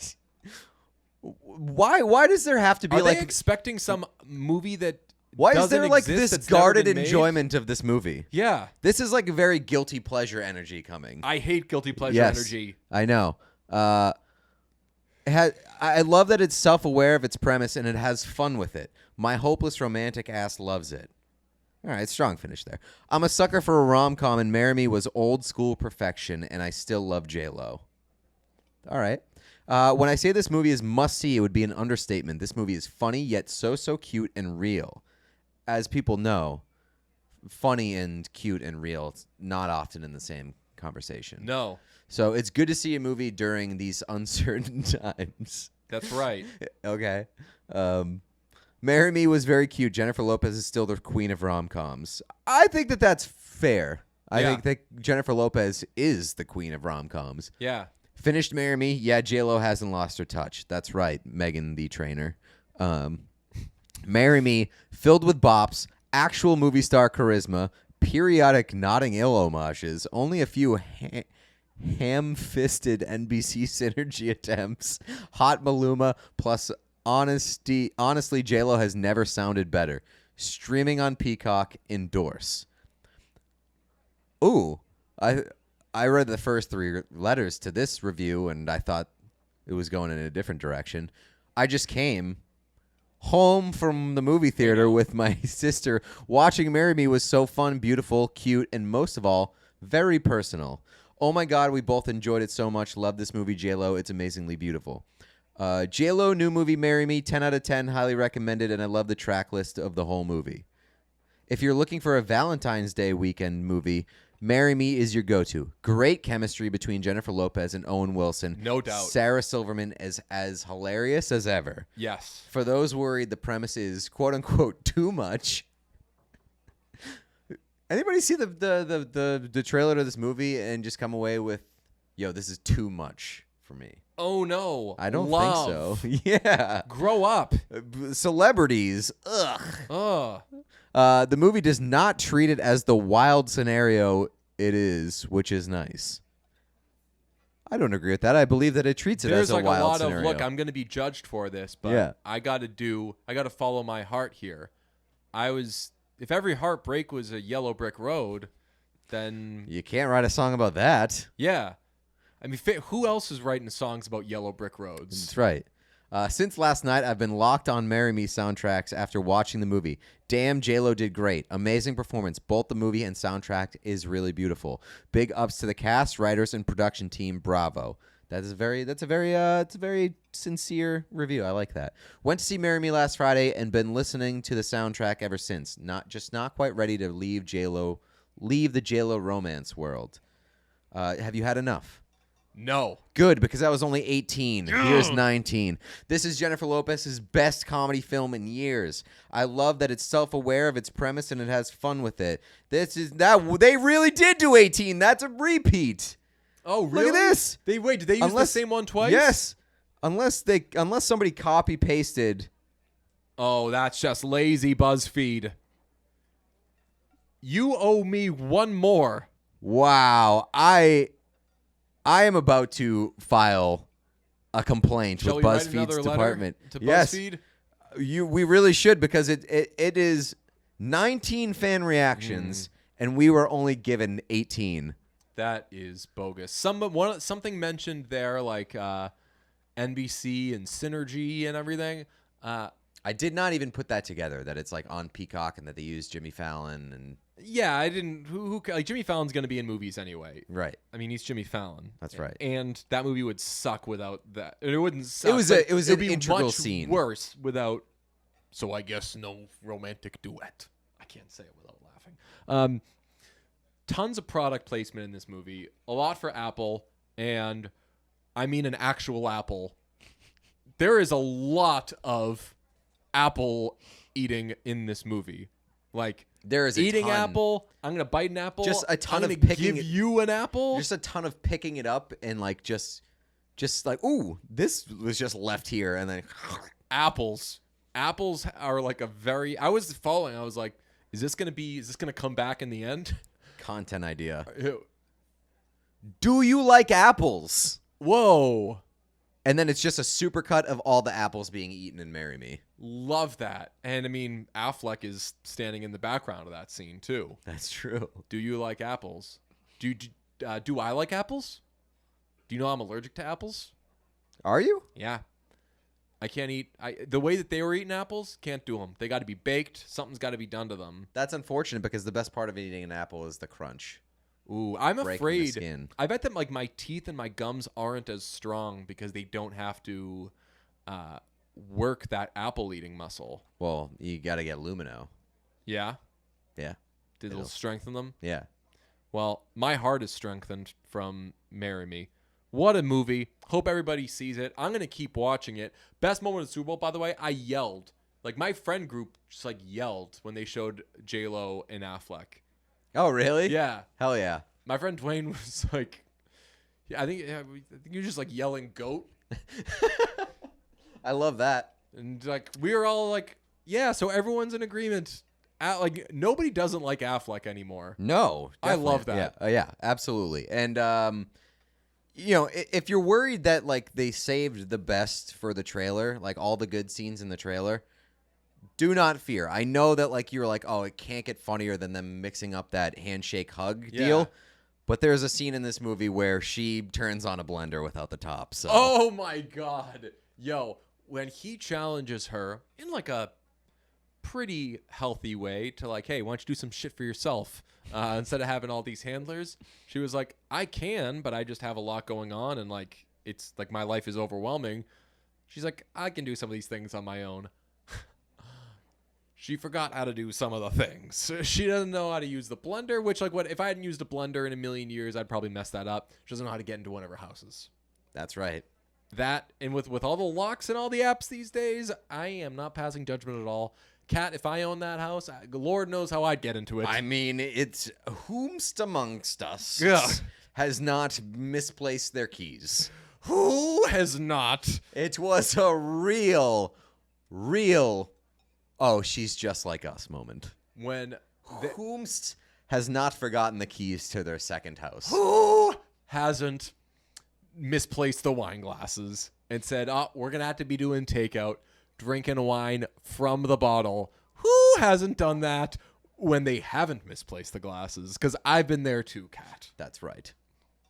Speaker 2: Why does there have to be
Speaker 1: Are
Speaker 2: like
Speaker 1: they expecting some movie that
Speaker 2: why is
Speaker 1: doesn't
Speaker 2: there like
Speaker 1: exist
Speaker 2: this
Speaker 1: that's never
Speaker 2: guarded
Speaker 1: been made?
Speaker 2: enjoyment of this movie?
Speaker 1: Yeah.
Speaker 2: This is like a very guilty pleasure energy coming.
Speaker 1: I hate guilty pleasure
Speaker 2: Yes,
Speaker 1: energy.
Speaker 2: I know. I love that it's self-aware of its premise and it has fun with it. My hopeless romantic ass loves it. All right, strong finish there. I'm a sucker for a rom-com, and Marry Me was old school perfection, and I still love J-Lo. All right. When I say this movie is must-see, it would be an understatement. This movie is funny, yet so cute and real. As people know, funny and cute and real, it's not often in the same conversation.
Speaker 1: No.
Speaker 2: So it's good to see a movie during these uncertain times.
Speaker 1: That's right.
Speaker 2: Okay. Marry Me was very cute. Jennifer Lopez is still the queen of rom-coms. I think that that's fair. I
Speaker 1: Yeah.
Speaker 2: think that Jennifer Lopez is the queen of rom-coms.
Speaker 1: Yeah.
Speaker 2: Finished Marry Me. Yeah, J-Lo hasn't lost her touch. That's right, Megan the trainer. Marry Me, filled with bops, actual movie star charisma, periodic Notting Hill homages, only a few ham-fisted NBC synergy attempts, hot Maluma, plus honestly, J-Lo has never sounded better. Streaming on Peacock, endorse. Ooh, I read the first 3 letters to this review, and I thought it was going in a different direction. I just came home from the movie theater with my sister. Watching Marry Me was so fun, beautiful, cute, and most of all, Very personal. Oh my God, we both enjoyed it so much. Love this movie, J-Lo. It's amazingly beautiful. J-Lo, new movie, Marry Me, 10 out of 10, highly recommended, and I love the track list of the whole movie. If you're looking for a Valentine's Day weekend movie, Marry Me is your go-to. Great chemistry between Jennifer Lopez and Owen Wilson.
Speaker 1: No doubt.
Speaker 2: Sarah Silverman is as hilarious as ever.
Speaker 1: Yes.
Speaker 2: For those worried the premise is quote-unquote too much, anybody see the trailer to this movie and just come away with, yo, this is too much for me?
Speaker 1: Oh, no.
Speaker 2: I don't
Speaker 1: Love.
Speaker 2: think so. Yeah.
Speaker 1: Grow up.
Speaker 2: Celebrities. Ugh.
Speaker 1: Ugh.
Speaker 2: The movie does not treat it as the wild scenario it is, which is nice. I don't agree with that. I believe that it treats it
Speaker 1: There's
Speaker 2: as a
Speaker 1: like
Speaker 2: wild
Speaker 1: a lot
Speaker 2: scenario.
Speaker 1: of, look, I'm going to be judged for this, but
Speaker 2: Yeah.
Speaker 1: I got to follow my heart here. If every heartbreak was a yellow brick road, then
Speaker 2: You can't write a song about that.
Speaker 1: yeah. I mean, who else is writing songs about yellow brick roads?
Speaker 2: That's right. Since last night, I've been locked on Marry Me soundtracks after watching the movie. Damn, J-Lo did great. Amazing performance. Both the movie and soundtrack is really beautiful. Big ups to the cast, writers, and production team. Bravo. It's a very sincere review. I like that. Went to see Marry Me last Friday and been listening to the soundtrack ever since. Not quite ready to leave the J-Lo romance world. Have you had enough?
Speaker 1: No.
Speaker 2: Good, because I was only 18. Here's 19. This is Jennifer Lopez's best comedy film in years. I love that it's self-aware of its premise and it has fun with it. They really did do 18. That's a repeat.
Speaker 1: Oh, really?
Speaker 2: Look at this.
Speaker 1: Did they use the same one twice?
Speaker 2: Yes. Unless somebody copy pasted.
Speaker 1: Oh, that's just lazy BuzzFeed. You owe me one more.
Speaker 2: Wow. I am about to file a complaint
Speaker 1: Shall
Speaker 2: with
Speaker 1: we write
Speaker 2: BuzzFeed's
Speaker 1: another letter
Speaker 2: department.
Speaker 1: to
Speaker 2: Yes.
Speaker 1: BuzzFeed?
Speaker 2: We really should, because it is 19 fan reactions and we were only given 18.
Speaker 1: That is bogus. Something mentioned there, like NBC and Synergy and everything.
Speaker 2: I did not even put that together, that it's like on Peacock and that they use Jimmy Fallon and
Speaker 1: Yeah, I didn't. Like Jimmy Fallon's going to be in movies anyway.
Speaker 2: right.
Speaker 1: I mean, he's Jimmy Fallon.
Speaker 2: That's right.
Speaker 1: And that movie would suck without that. It wouldn't suck.
Speaker 2: It was
Speaker 1: but
Speaker 2: it was
Speaker 1: it'd
Speaker 2: an
Speaker 1: be
Speaker 2: integral
Speaker 1: much
Speaker 2: scene.
Speaker 1: Worse without. So I guess no romantic duet. I can't say it without laughing. Tons of product placement in this movie. A lot for Apple, and I mean an actual apple. There is a lot of apple eating in this movie. Like
Speaker 2: There is a
Speaker 1: eating
Speaker 2: ton.
Speaker 1: apple. I'm gonna bite an apple.
Speaker 2: Just a ton
Speaker 1: I'm
Speaker 2: of
Speaker 1: gonna
Speaker 2: picking
Speaker 1: give
Speaker 2: it-
Speaker 1: you an apple.
Speaker 2: Just a ton of picking it up and like just like, ooh, this was just left here and then
Speaker 1: Apples are like a very. I was following. I was like, is this gonna come back in the end?
Speaker 2: content idea. Do you like apples?
Speaker 1: Whoa.
Speaker 2: And then it's just a supercut of all the apples being eaten in Marry Me.
Speaker 1: Love that. And I mean, Affleck is standing in the background of that scene too.
Speaker 2: That's true.
Speaker 1: Do you like apples? Do I like apples? Do you know I'm allergic to apples?
Speaker 2: Are you?
Speaker 1: Yeah. I can't eat. The way that they were eating apples, can't do them. They got to be baked. Something's got to be done to them.
Speaker 2: That's unfortunate because the best part of eating an apple is the crunch.
Speaker 1: Ooh, I'm
Speaker 2: Breaking the
Speaker 1: afraid.
Speaker 2: skin.
Speaker 1: I bet that like my teeth and my gums aren't as strong because they don't have to work that apple eating muscle.
Speaker 2: Well, you got to get Lumino.
Speaker 1: Yeah.
Speaker 2: Yeah.
Speaker 1: It'll strengthen them.
Speaker 2: Yeah.
Speaker 1: Well, my heart is strengthened from Marry Me. What a movie. Hope everybody sees it. I'm going to keep watching it. Best moment of the Super Bowl, by the way, I yelled. Like, my friend group just, like, yelled when they showed J-Lo and Affleck.
Speaker 2: Oh, really?
Speaker 1: Yeah.
Speaker 2: Hell yeah.
Speaker 1: My friend Dwayne was like, I think you're just, like, yelling GOAT.
Speaker 2: I love that.
Speaker 1: And, like, we were all like, yeah, so everyone's in agreement. Like, nobody doesn't like Affleck anymore.
Speaker 2: No.
Speaker 1: I
Speaker 2: definitely.
Speaker 1: love that.
Speaker 2: Yeah, absolutely. And, you know, if you're worried that, like, they saved the best for the trailer, like, all the good scenes in the trailer, do not fear. I know that, like, you're like, oh, it can't get funnier than them mixing up that handshake hug deal. But there's a scene in this movie where she turns on a blender without the top. So.
Speaker 1: Oh, my God. Yo, when he challenges her in, like, a pretty healthy way to like, hey, why don't you do some shit for yourself instead of having all these handlers. She was like, I can, but I just have a lot going on, and like it's like my life is overwhelming. She's like, I can do some of these things on my own. She forgot how to do some of the things. She doesn't know how to use the blender, which like what if I hadn't used a blender in a million years, I'd probably mess that up. She doesn't know how to get into one of her houses.
Speaker 2: That's right.
Speaker 1: That, and with all the locks and all the apps these days, I am not passing judgment at all. Kat, if I own that house, Lord knows how I'd get into it.
Speaker 2: I mean, it's whomst amongst us
Speaker 1: Yeah.
Speaker 2: has not misplaced their keys.
Speaker 1: Who has not?
Speaker 2: It was a real, oh, she's just like us moment.
Speaker 1: When
Speaker 2: Whomst has not forgotten the keys to their second house.
Speaker 1: who hasn't misplaced the wine glasses and said, oh, we're going to have to be doing takeout, drinking wine from the bottle? Who hasn't done that when they haven't misplaced the glasses? Because I've been there too, Kat.
Speaker 2: That's right.